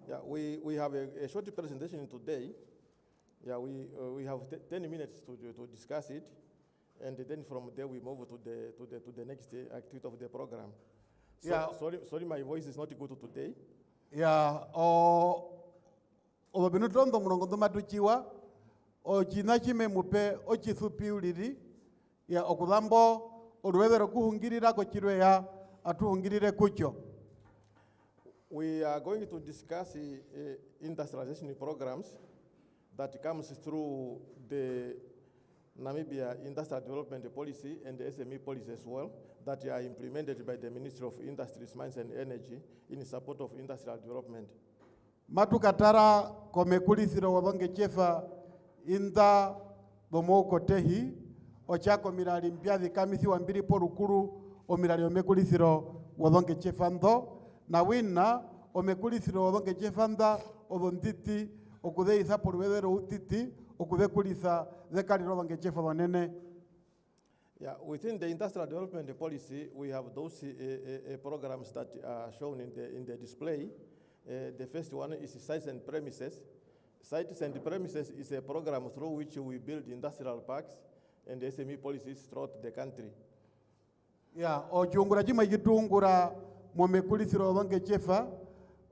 Yeah, we have a short presentation today. Yeah, we have 10 minutes to discuss it, and then from there we move to the next activity of the program. So, yeah. Sorry, my voice is not good today. Yeah, odobinutondo mulongondo matuchiwa o China chime mupe o chithupi uliri ya okudambo oruwebero kuhungirira ko chirwe ya atuhungirire kucho. We are going to discuss industrialization programs that comes through the Namibia Industrial Development Policy and the SME policy as well, that are implemented by the Ministry of Industries, Mines and Energy in support of industrial development. Matukatara komekulisiro wabonge chefa inda bomo kotehi ochako mirali mbiathi kamithi wa mbiri porukuru o mirali omekulithiro wodonge chefando na wina omekulithiro wodonge chefanda odonditi okudhe isa porwedero utiti okudhe kulitha dhekaliro wodonge chefa wanene. Yeah, within the industrial development policy, we have those programs that are shown in the display. The first one is sites and premises. Sites and premises is a program through which we build industrial parks and SME policies throughout the country. Yeah, ojungura jima jitungura momekulithiro wodonge chefa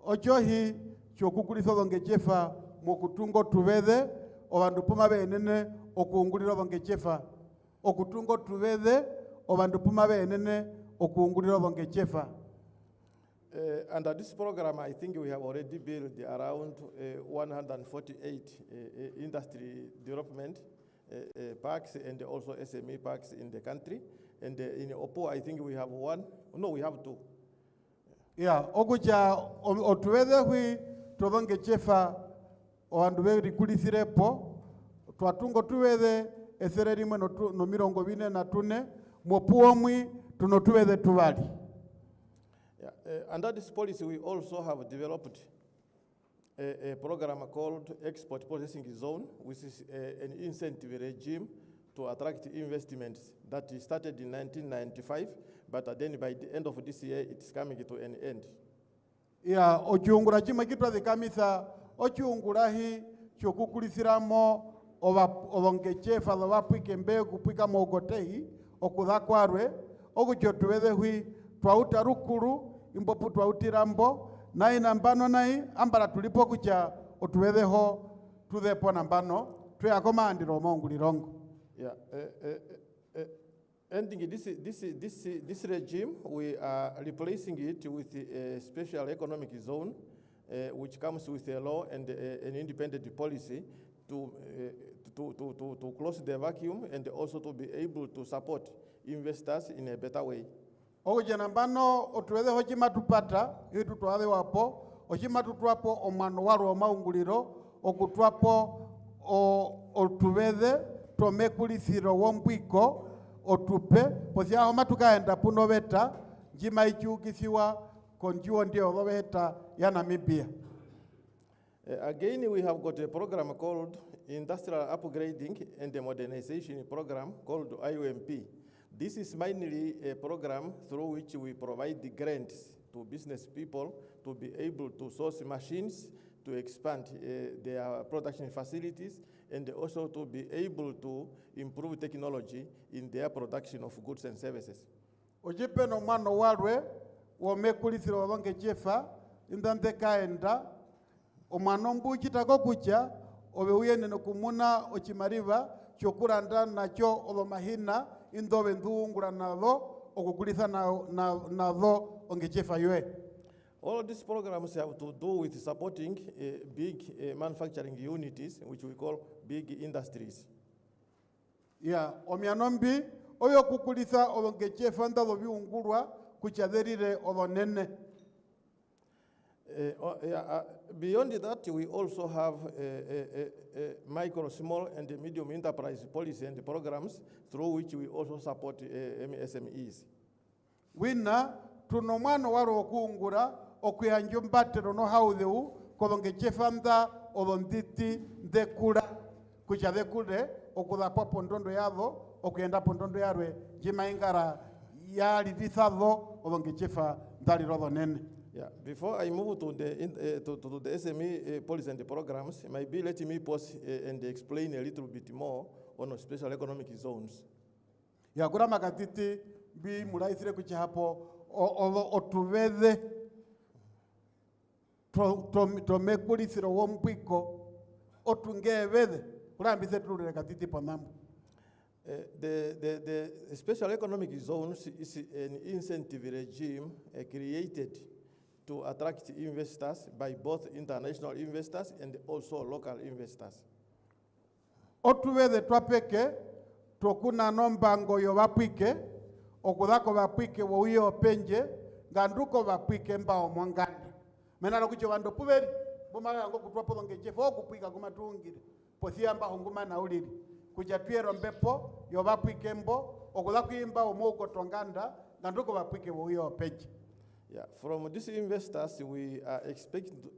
ojohi chokukulitha wodonge chefa mokutungo tuvede obandu puma benene okuungulira wodonge chefa okutungo tuvede obandu puma benene okuungulira wodonge chefa. Under this program, I think we have already built around 148 industry development parks and also SME parks in the country. And in Opo, I think we have we have two. Yeah, okuja otuweze hui todonge chefa oanduwe rikulithirepo twatungo tuweze esererimo no mirongo bine na tune mopuomwi tunotuweze tuvali. Under this policy, we also have developed a program called Export Processing Zone, which is an incentive regime to attract investments that started in 1995, but then by the end of this year, it's coming to an end. Yeah, ochiungura chima kitwa dhikamisa, ochiungurahi chokukulithiramo obonge chefa dhawapwike mbegu pwika mogotehi, okudhakwarwe, okuchotuweze hui twauta rukuru, imbopu twautirambo, nai nambano nai, ambara tulipo kucha otuwedeho tudhepo nambano, tuyakomandiro mongulirongo. Yeah, ending this regime, we are replacing it with a special economic zone, which comes with a law and an independent policy to close the vacuum and also to be able to support investors in a better way. Ojenambano otuweze hojima tupata, hitu tuwade wapo, ojima tutuwapo omano waru o maunguliro, okutuwapo otuweze tomekulithiro wombwiko, otupe, posi aho matukaenda punoveta, jima ichiukithiwa konjuo ndio oveta ya Namibia. Again, we have got a program called Industrial Upgrading and the Modernization Program called IOMP. This is mainly a program through which we provide the grants to business people to be able to source machines, to expand their production facilities, and also to be able to improve technology in their production of goods and services. Ojipe no mano walwe, wamekulithiro wabonge jefa, indante kaenda, omano mbuchi takokucha, obewuye no kumuna ochimariva, chokuranda nacho olomahina, indobe ndungura nadho, okukulitha nadho ongechefa yue. All these programs have to do with supporting big manufacturing units, which we call big industries. Yeah, omianombi, oyo kukulitha ongechefa ndalo biungurwa, kuchadherire olonene. Beyond that, we also have micro, small, and medium enterprise policy and programs through which we also support SMEs. Wina, tunomano waro okungura, okuyanjo mbatero no haudeu, kolongechefa nda olonditi ndekura, kuchadekure, okudhapo pondondo yadho, okuyenda pondondo yarwe, jima ingara yali dithadho, olongechefa ndali rodo nene. Yeah, before I move to the SME policy and the programs, maybe let me pause and explain a little bit more on special economic zones. Ya kura makatiti bi muraithire kucha hapo otuvede tomekulithiro wompwiko otungevede kurambise tulure katiti panambo. The special economic zones is an incentive regime created to attract investors by both international investors and also local investors. Otuweze twapeke, tokuna nombango yo wapwike, okudhako wapwike wowiyo penje, ganduko wapwike mbao mwangani. Menalo kucho wando puveri, buma yango kutwapo longechefa, okupwika kumatungiri, posia mba honguma na uliri. kuja tuyero mbepo yo bapwike mbo okula kuimba omoko tonganda nganduko bapwike boyo peji. Yeah, from these investors, we are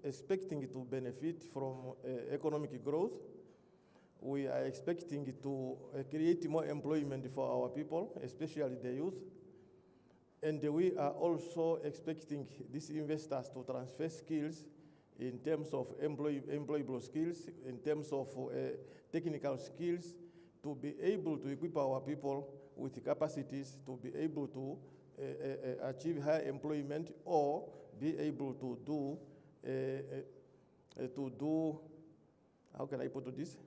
expecting to benefit from economic growth. We are expecting to create more employment for our people, especially the youth. And we are also expecting these investors to transfer skills in terms of employable skills, in terms of technical skills, to be able to equip our people with capacities to be able to achieve high employment or be able to do, how can I put this?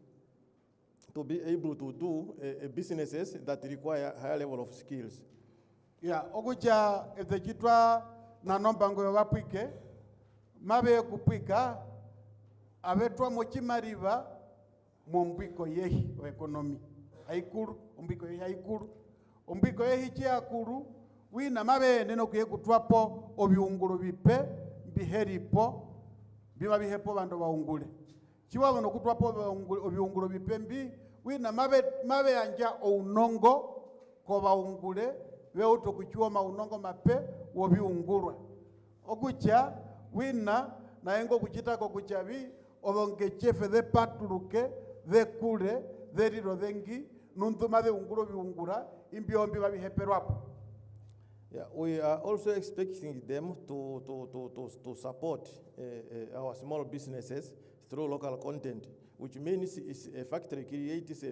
To be able to do businesses that require higher level of skills. Yeah, okuja ezekitwa na nombango ya wapwike, mabe kupwika, abetwa mochimariba, mombiko yehi wa ekonomi. Haikuru, ombiko yehi haikuru. Ombiko yehi chiakuru, wina mabe neno kuye kutwapo obiunguru bipe, biheripo, bima bihepo bando baungule. Chiwa no kutwapo obiunguru bipembi, wina mabe anja ounongo ko baungule, weuto kuchua maunongo mape wobiungurwa. Okucha wina na engo kuchitako kuchabi obonge chefe de patuluke de kule de riro dengi nuntuma de unguro biungura imbiombi babiheperwapo. Yeah, we are also expecting them to support our small businesses through local content, which means if a factory creates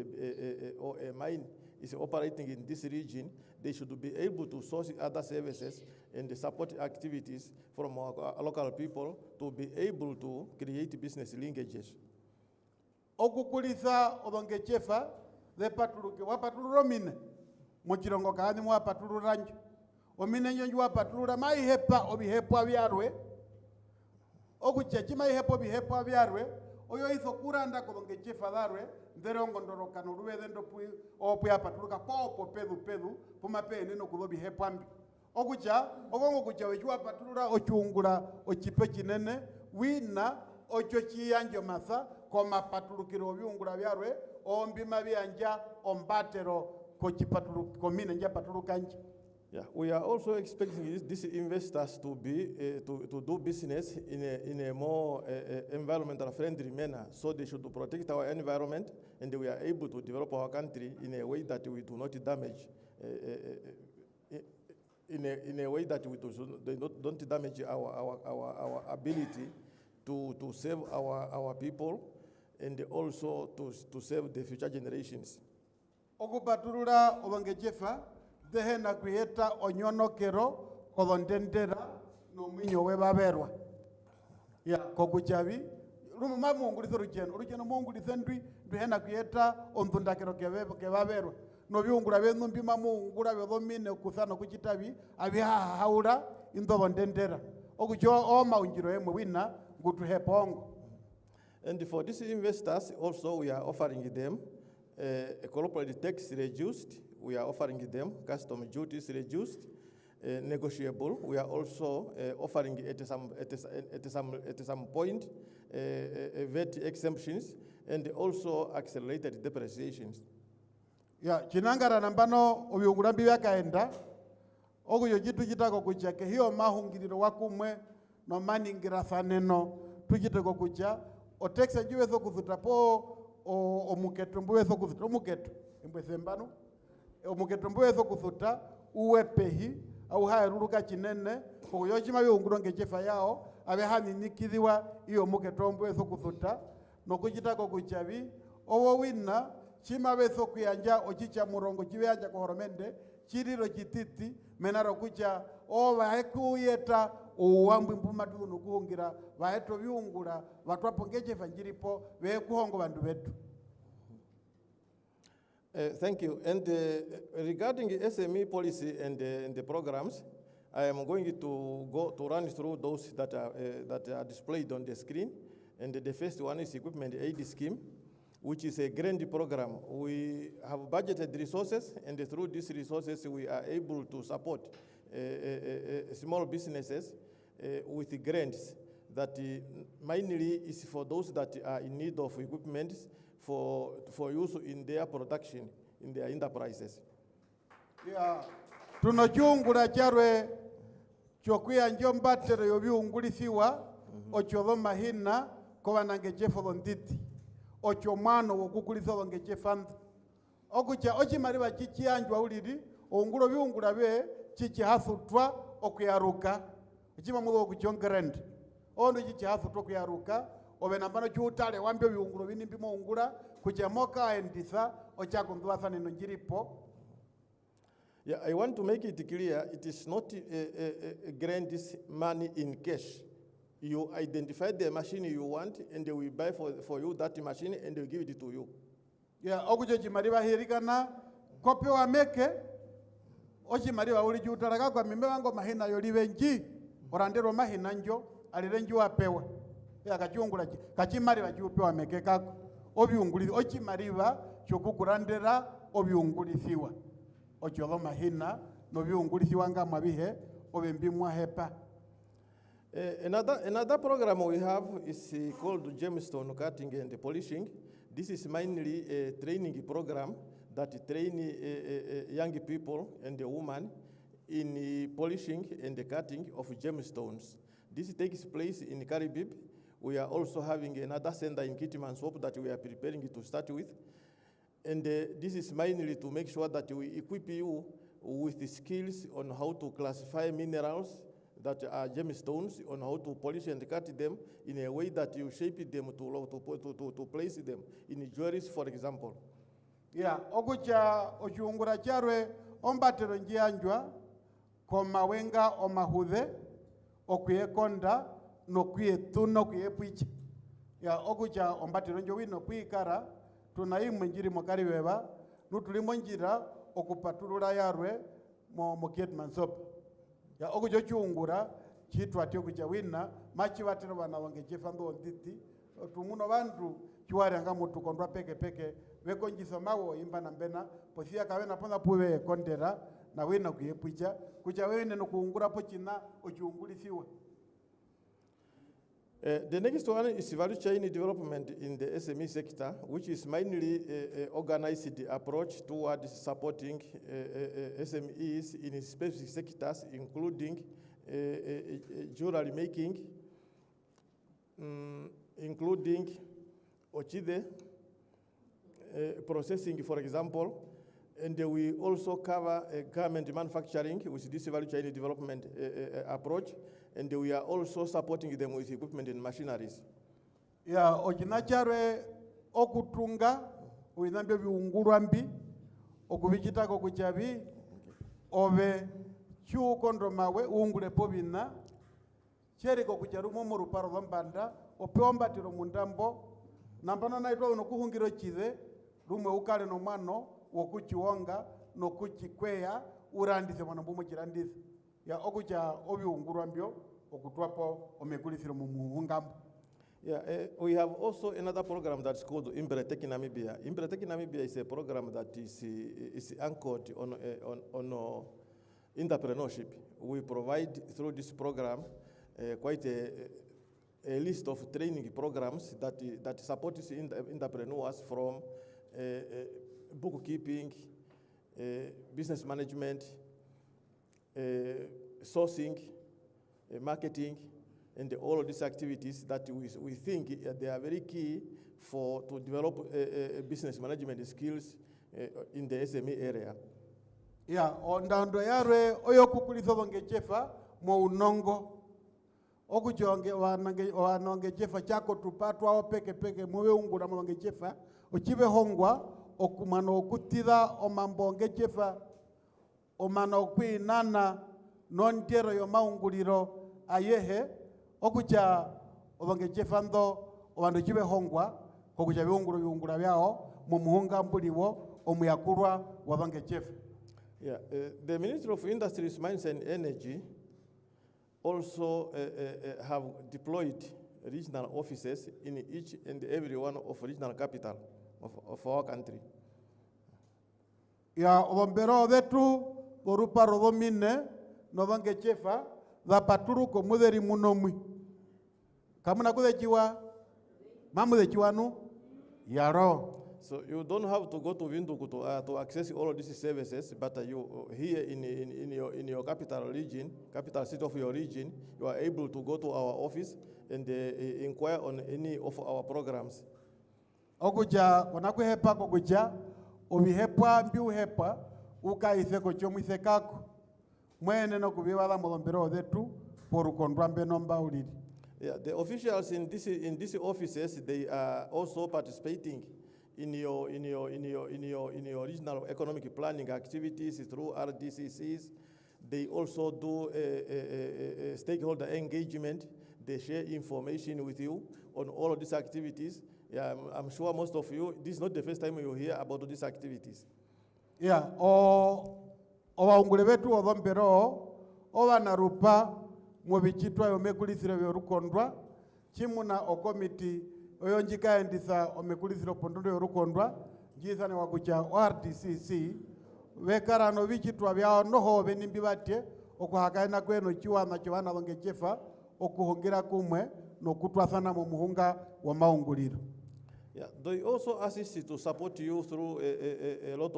or a mine is operating in this region, they should be able to source other services and support activities from our local people to be able to create business linkages. Okukulisa obongechefa de patuluke wapatuluro mine mochirongo kaani mwa patuluranjo omine nyonju wapatulura maihepa obihepo abyarwe okuchechi maihepo bihepo abyarwe oyo hizo kuranda kobongechefa darwe nderongo ndorokano ruwedendo pui opuya patuluka popo pedu puma pene no kudobi hepambi okucha ogongo kucha wechwa patulura ochungura ochipe chinene wina ocho chiyanjo masa koma patulukiro byungura byarwe ombi mabyanja ombatero ko chipatuluka komine nja patuluka nje. Yeah, we are also expecting these investors to be to do business in a more environmental friendly manner. So they should protect our environment, and we are able to develop our country in a way that we do not damage, in a way that we don't damage our ability to save our people, and also to save the future generations. Okupatulura obangejefa dehe na kuheta onyonokero kodondendera no mwinyo webaberwa ya kokuchabi rumuma mungulitho rugeno mungulitho ndwi duhena kuheta ondundakero kebaberwa no byungura benu mbima mungura bedomine kuthano kuchitabi abihahaura indobondendera okucho omaungiro emwe wina ngutuhepongo. And for these investors also we are offering them a corporate tax reduced. We are offering them custom duties reduced, negotiable. We are also offering at some point VAT exemptions and also accelerated depreciations. Ya chinangara nambano obyungura byakaenda okuyo jitu jitako kuchake hiyo mahungiriro wakumwe no maningira saneno tujiteko kucha o tax juwezo kuzutapo o muketo mbuwezo kuzuta omuketo embwesembano omuketo mbuwezo kuzuta uwepehi au haeruruka chinene kuyochima byunguro ngechefa yao abe haninyikidiwa iyo muketo mbuwezo kuzuta no kujitako kuchabi owo wina chima bezo kuyanja ochicha murongo chibeanja kohoromende chiriro chititi menaro kucha o baekuyeta uwambwe mpumatu no kuhungira baeto byungura batwapo ngechefa njiripo bekuhongo bandu betu. Thank you. And regarding SME policy and the programs, I am going to run through those that are displayed on the screen. And the first one is equipment aid scheme, which is a grand program. We have budgeted resources, and through these resources, we are able to support small businesses with grants that mainly is for those that are in need of equipment for use in their production, in their enterprises. Yeah. Tuno chiungula charwe chokuya njombatere yobiungulithiwa ocho mahina koba nange jefo nditi ocho mano wokukulitha wange jefand okucha ochimaliba chichianjwa ulidi ongulo biungula be chichihathutwa okuyaruka chima mugo kuchongerend ondo chichihathutwa okuyaruka obe nambano chiutale wambyo biungulo binimbi moungula kucha moka enditha ochako ndwatha neno njiripo. Yeah, I want to make it clear, it is not grant this money in cash. You identify the machine you want, and they will buy for you that machine, and they will give it to you. Yeah, okujo chimaliba hirikana kope wa meke ochimaliba uli jutalaga kwa mimbe wango mahina yolibenji orandero mahina njo alirenji wapewe ya kachungula kachimaliba jupe wa meke kako obiunguli ochimaliba chokukurandera obiungulithiwa ocho mahina no biungulithiwa nga mabihe obembimwa hepa. Another program we have is called gemstone cutting and polishing. This is mainly a training program that train young people and women in polishing and the cutting of gemstones. This takes place in Caribbean. We are also having another center in Kittimansop that we are preparing to start with. And this is mainly to make sure that we equip you with the skills on how to classify minerals that are gemstones, on how to polish and cut them in a way that you shape them to place them in jewelries, for example. Yeah, okucha ochiungura charwe ombatero njianjwa koma wenga omahudhe okuyekonda nokuyetuno kuyepuicha. Yeah, okucha ombatero njo wino kuikara tunaimwe njiri mokari weba nutulimo njira okupatulula yarwe mo Kittimansop. Ya okujo chiungura chitwa tyo kuja wina machi batero bana wange jefando nditi tumuno bantu chiwaranga mutu kondwa peke peke bekonjisa mawo imba na mbena posia kawena ponda puwe kondera na wina kuyepuja kuja wene no kuungura po china ochiungulithiwe. The next one is value chain development in the SME sector, which is mainly organized approach towards supporting SMEs in specific sectors, including jewelry making, including ochide, processing, for example, and we also cover garment manufacturing with this value chain development approach. And we are also supporting them with equipment and machineries. Ya ochinacharwe okutunga uinambia biungurwa mbi okubichitako kuchabi obe chukondo mawe ungule pobina cheriko kucharumo mu ruparo rwambanda opeomba tiro mundambo nambana naitwa unokuhungiro chide rumwe ukale no mano wokuchiwonga no kuchikweya urandise mwana mbumo chirandise ya okucha obiungurwa mbyo okutwapo omekulithiro mu muhungambo. Yeah, we have also another program that's called MIRT in Namibia. MIRT in Namibia is a program that is anchored on entrepreneurship. We provide through this program quite a list of training programs that support entrepreneurs from bookkeeping, business management, sourcing, marketing, and all of these activities that we think they are very key to develop business management skills in the SME area. Yeah, ondando yarwe oyokukulitha wangechefa mo unongo okujonge wanongechefa chako tupatwa o peke peke muwe ungura wangechefa uchibe hongwa okumano okutida omambongechefa omano kwinana nontero yo maunguliro ayehe okucha obangechefando obandu chibe hongwa kokucha biungura byao mu muhunga mbuliwo omuyakurwa wabangechefa. Yeah, the Ministry of Industries, Mines and Energy also have deployed regional offices in each and every one of regional capital of our country. Ya obombero vetu borupa rodomine no bangechefa zapaturu ko muderi munomwi kamuna kudechiwa mamudechiwanu yaro So you don't have to go to Windhoek to access all of these services, but you here in your capital region, capital city of your region, you are able to go to our office and inquire on any of our programs. Okuja konakuhepa kokuja ubihepa mbiuhepa ukaitheko chomwithekako mwene no kubiwala molombero dhetu porukondwa mbenomba ulili. Yeah, the officials in these offices, they are also participating in your regional economic planning activities through RDCCs. They also do stakeholder engagement. They share information with you on all of these activities. Yeah, I'm sure most of you, this is not the first time you hear about these activities. Yeah, owaungule betu odombero owanarupa mubichitwa yomekulithire byorukondwa chimuna okomiti oyonjikaendisa omekulithire pondondo yorukondwa njithane wakucha RDCC bekarano bichitwa byao noho benimbi batye okuhakaina kweno chiwana chibana longe chefa okuhongira kumwe nokutwathana mu muhunga wa maunguliro. Yeah, they also assist to support you through a lot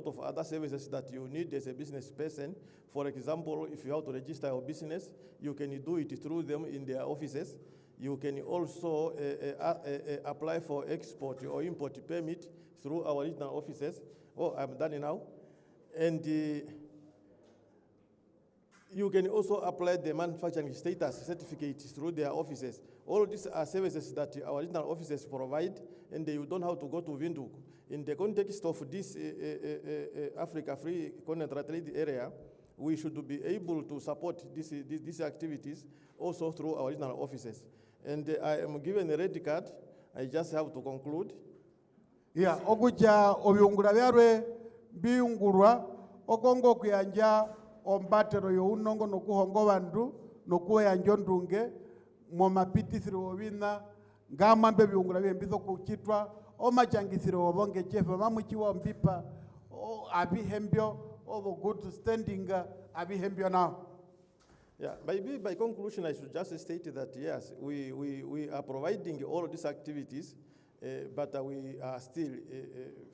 of other services that you need as a business person. For example, if you have to register your business, you can do it through them in their offices. You can also apply for export or import permit through our regional offices. Oh, I'm done now. And you can also apply the manufacturing status certificate through their offices. All of these are services that our regional offices provide, and you don't have to go to Windhoek. In the context of this Africa Free Continental Trade Area, we should be able to support these activities also through our regional offices. And I am given a red card. I just have to conclude. Yeah, okuja obiungura byarwe biungurwa okongo kuyanja ombatero yo unongo nokuhongo bandu nokuyanjo ndunge mo mapitisiro obina ngamambe biungura byembizo kuchitwa omachangisiro obonge chefe mamuchiwa mbipa abihembyo over good standing abihembyo now. Yeah, by conclusion, I should just state that yes, we are providing all of these activities, but we are still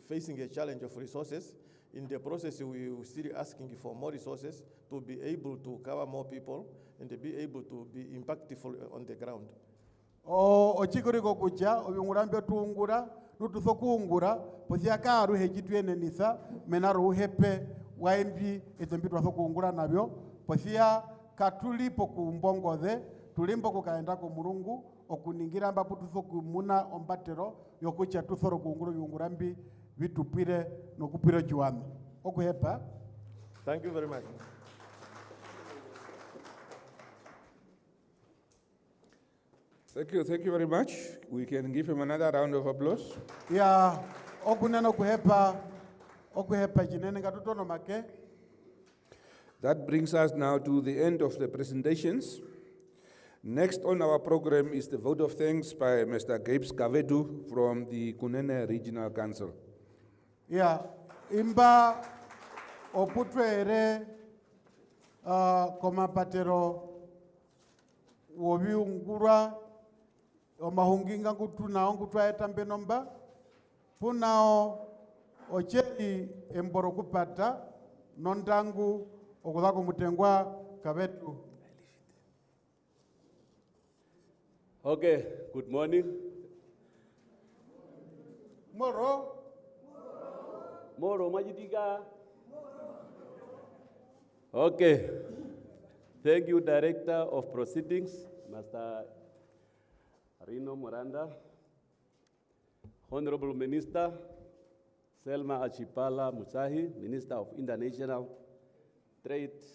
facing a challenge of resources. In the process, we are still asking for more resources to be able to cover more people and to be able to be impactful on the ground. Ochikuriko kucha obiungurambyo tuungura nutusokuungura posiaka aruhe chitwene nisa menaro uhepe waimbi etembitwa sokuungura nabyo posia katulipo kumbongoze tulimbo kukaenda ku Mulungu okuningira ambapo tusokumuna ombatero yokucha tusoro kuungura biungurambi vitupire nokupira juwami okuhepa. Thank you very much. Thank you very much. We can give him another round of applause. Yeah, okunena okuhepa jinene katutono make. That brings us now to the end of the presentations. Next on our program is the vote of thanks by Mr. Gabes Kavedu from the Kunene Regional Council. Yeah, imba oputwere komapatero wobiungura omahunginga ngutunao ngutwaeta mbenomba punao ocheli emboro kupata nondangu okuzako mutengwa Kavedu. Okay, good morning. Moro. Moro, Majidiga. Okay. Thank you, Director of Proceedings, Mr. Rino Miranda. Honorable Minister, Selma Achipala Musahi, Minister of International Trade,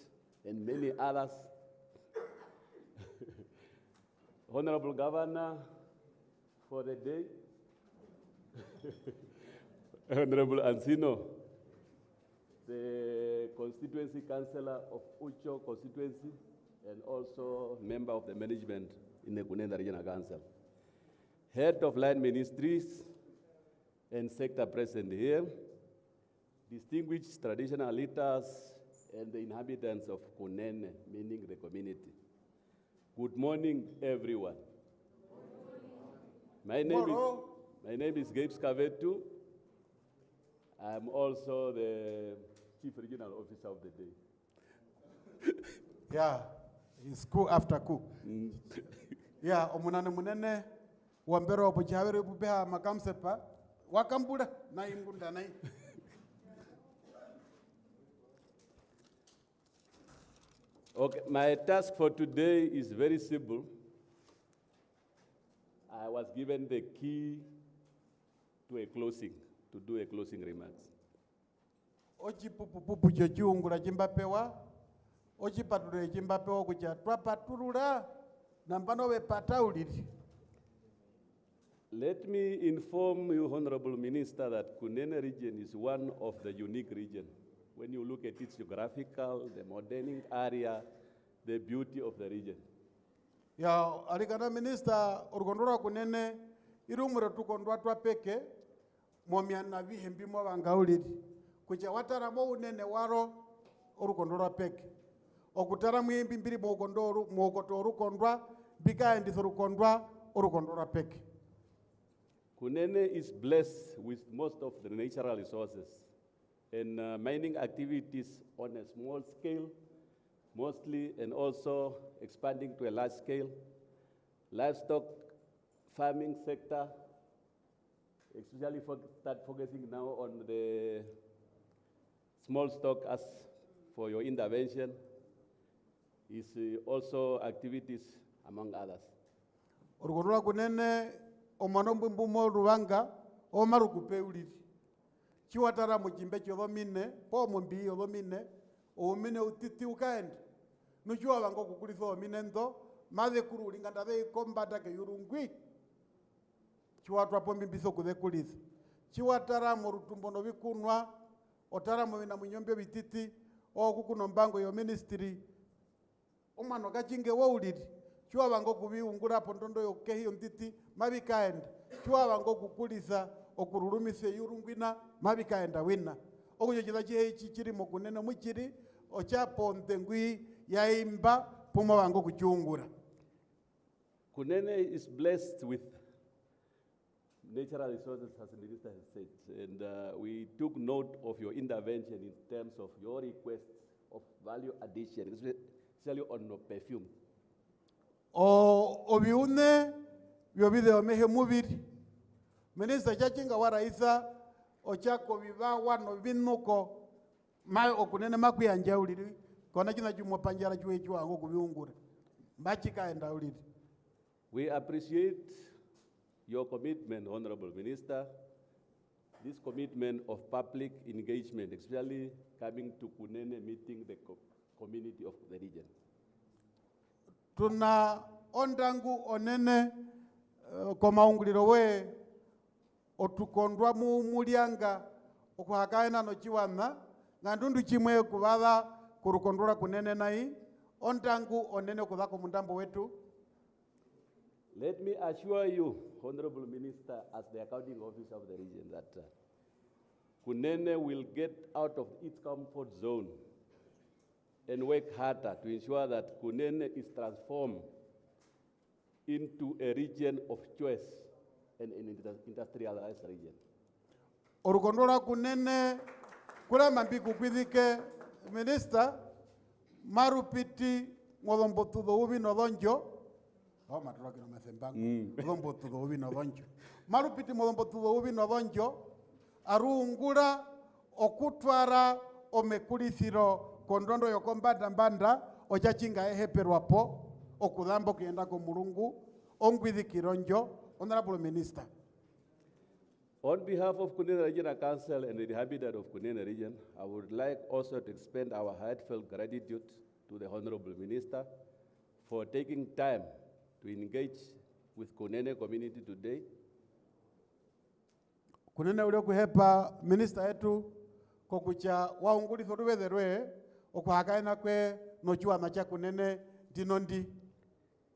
and many others. Honorable Governor for the day, Honorable Ancino, the Constituency Councillor of Ucho Constituency, and also member of the management in the Kunene Regional Council. Head of Line Ministries and sector present here, distinguished traditional leaders and the inhabitants of Kunene, meaning the community. Good morning, everyone. My name is Gabes Kavedu. I'm also the Chief Regional Officer of the day. Yeah, it's coup after coup. Yeah, munene wambero opo chavere pupeha makamsepa wakambura na ingunda nai. Okay, my task for today is very simple. I was given the key to a closing, to do a closing remarks. Ochi pupu chochungura chimbapewa, ochi pature chimbapewa kucha twapaturura nampano we patauliri. Let me inform you, Honorable Minister, that Kunene region is one of the unique regions. When you look at its geographical, the modeling area, the beauty of the region. Ya alikana minister urukondora Kunene irumure tukondwa twapeke momia na vihembi mwa wangauliri kucha watara mo unene waro urukondora peke okutara mwimbi mbiri mwokoto urukondwa bika endi urukondwa urukondora peke. Kunene is blessed with most of the natural resources and mining activities on a small scale, mostly, and also expanding to a large scale. Livestock farming sector, especially start focusing now on the small stock as for your intervention, is also activities among others. Urukondora Kunene omanombu mo ruwanga o marukupe uliri. Chiwatara mujimbe chobomine, po mumbi obomine, o mine utiti ukaenda. Nuchua wango kukulitho omine ndo, madhe kuru ulinganda de kombata ke yurungwi. Chiwatwa pombi mbiso kude kulitho. Chiwatara morutumbono vikunwa, otara mwina mwinyombe vititi, o kukuno mbango yo ministry. Umano kachinge wa uliri. Chua wango kubi ungura pondondo yo kehi yomtiti, mabi kaenda. Chua wango kukulitha, okururumise yurungwina, mabi kaenda wina. Okunyo chidachi chichiri mokunene mwichiri, ocha ponte ngui ya imba puma wango kuchungura. Kunene is blessed with natural resources, as the minister has said, and we took note of your intervention in terms of your requests of value addition, especially on perfume. Obiune, biobide omehe mubiri. Minister chachinga waraisa, ochako viva wano vinuko, mai okunene makwi anja uliri, kona china chumo panjara chue chua ango kubiungura. Machika enda uliri. We appreciate your commitment, Honorable Minister, this commitment of public engagement, especially coming to Kunene, meeting the community of the region. Tuna ondangu onene komaunguliro we otukondwa mu mulianga okuhakaena no chiwana ngandundu chimwe kubaba kurukondora Kunene nai ondangu onene kubako mundambo wetu. Let me assure you, Honorable Minister, as the accounting officer of the region, that Kunene will get out of its comfort zone and work harder to ensure that Kunene is transformed into a region of choice and an industrialized region. Orukondora Kunene kula mambiku kwithike minister marupiti ngolombo tudo ubi nodonjo matulaki no masembango ngolombo tudo ubi nodonjo marupiti ngolombo tudo ubi nodonjo arungura okutwara omekulisiro kondondo yokombanda mbanda ochachinga eheperwapo okudambo kienda ko mulungu ongwithikironjo. Honorable Minister, on behalf of Kunene Regional Council and the inhabitants of Kunene region, I would like also to extend our heartfelt gratitude to the Honorable Minister for taking time to engage with Kunene community today. Kunene ule kuhepa minister yetu kokucha waungulitho ruwetherwe okuhakaena kwe nochua macha Kunene dinondi.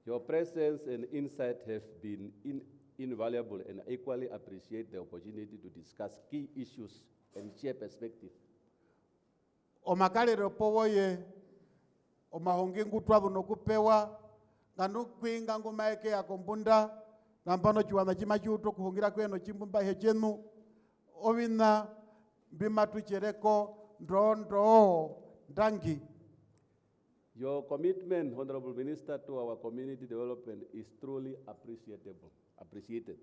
Your presence and insight have been invaluable, and I equally appreciate the opportunity to discuss key issues and share perspective. Omakalero powoye omahongi ngutwabu nokupewa nganu kwinga ngumaeke ya kombunda nambano chiwana chimachuto kuhungira kweno chimbumba hechenu ovina bimatuchereko ndondo ndangi. Your commitment, Honorable Minister, to our community development is truly appreciated.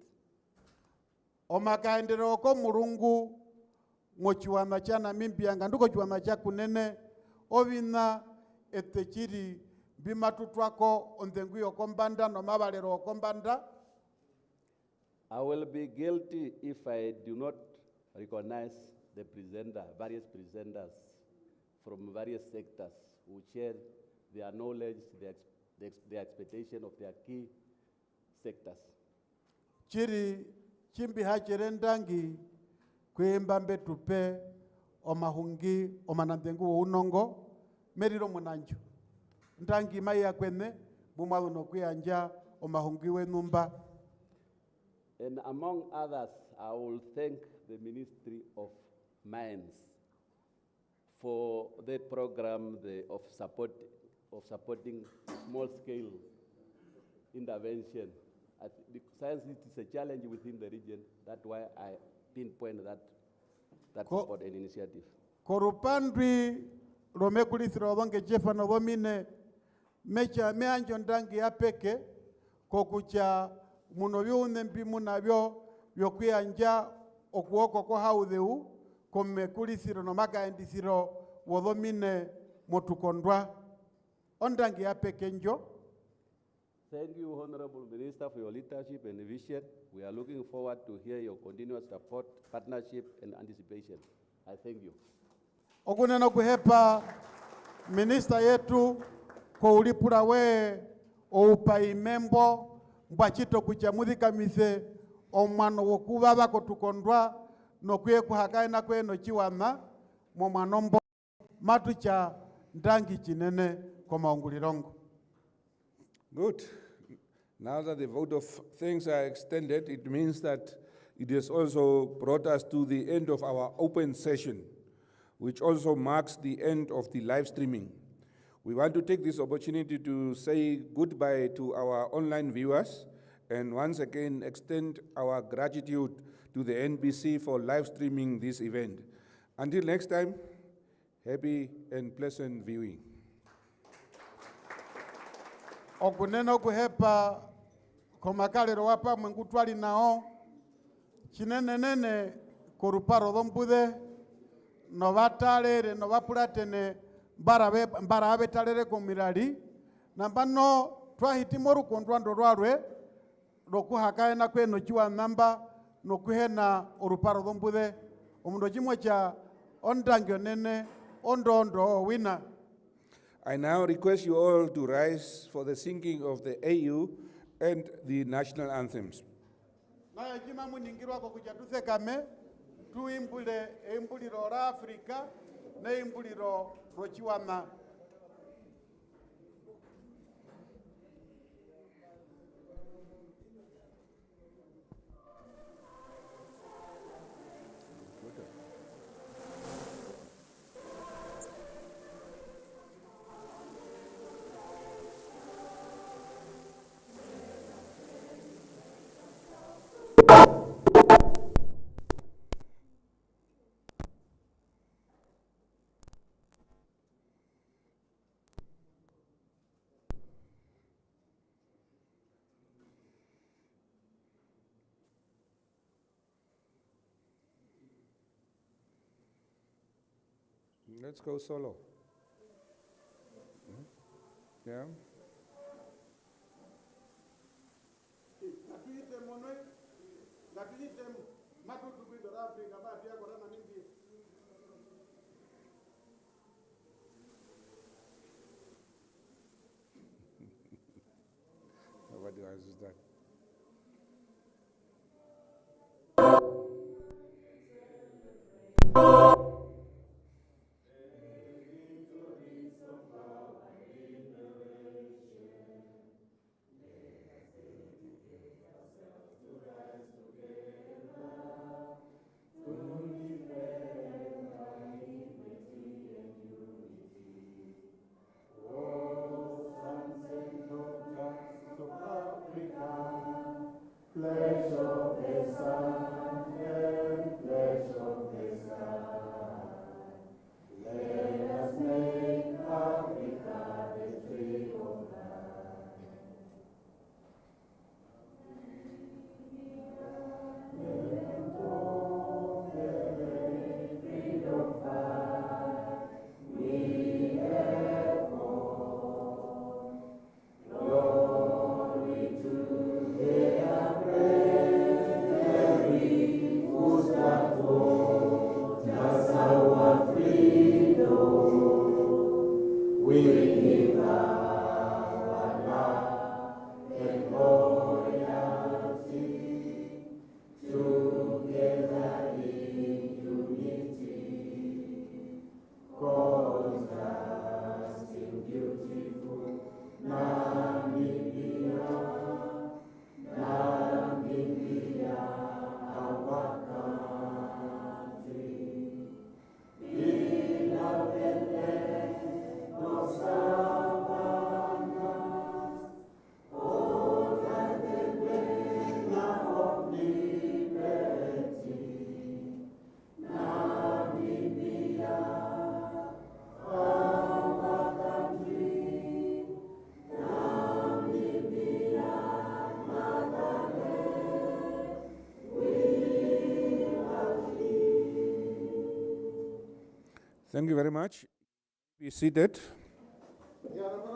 Omakaenderero ko mulungu mochiwama cha Namibia nganduko chiwama cha Kunene ovina etechiri bimatutwako ondengu yokombanda no mabalero okombanda. I will be guilty if I do not recognize the various presenters from various sectors who share their knowledge, their expectation of their key sectors. Chiri chimbi hachere ndangi kwemba mbetupe omahungi omanandengu unongo meriro munanjo ndangi maya kwene bumwalu no kuyanja omahungi wenumba. And among others, I will thank the Ministry of Mines for that program of supporting small-scale intervention. Since it is a challenge within the region, that's why I pinpoint that support and initiative. Korupandwi romekulithiro bonge jefa no bomine mecha meanjo ndangi apeke kokucha muno byune mpimu nabyo byokuyanja okuoko ko haudeu komekulithiro no makaendithiro wodomine motukondwa ondangi apeke njo. Thank you, Honorable Minister, for your leadership and vision. We are looking forward to hear your continuous support, partnership, and anticipation. I thank you. Okunena kuhepa minister yetu ko ulipura we oupai membo mbachito kuchamuthika mise omwano wokubaba kotukondwa nokwe kuhakaina kweno chiwama momwanombo matucha ndangi chinene kwa maungulirongo. Good. Now that the vote of thanks are extended, it means that it has also brought us to the end of our open session, which also marks the end of the live streaming. We want to take this opportunity to say goodbye to our online viewers and once again extend our gratitude to the NBC for live streaming this event. Until next time, happy and pleasant viewing. Okunena kuhepa komakalero wapa mwengutwali nao chinene nene koruparo dompude no batalere no bapulatene mbara abetalere komirali nambano twahitimoru kontwando rwarwe rokuhakaena kweno chiwa namba nokuhena oruparo dompude omundo chimwe cha ondangyo nene ondondo wina. I now request you all to rise for the singing of the AU and the national anthems. Naya jima muningirwa kwa kuchatuse kame tu imbuliro ra Afrika na imbuliro rochiwana. Let's go solo. Yeah. Nobody answers that. Africa. Thank you very much. Be seated. Yeah,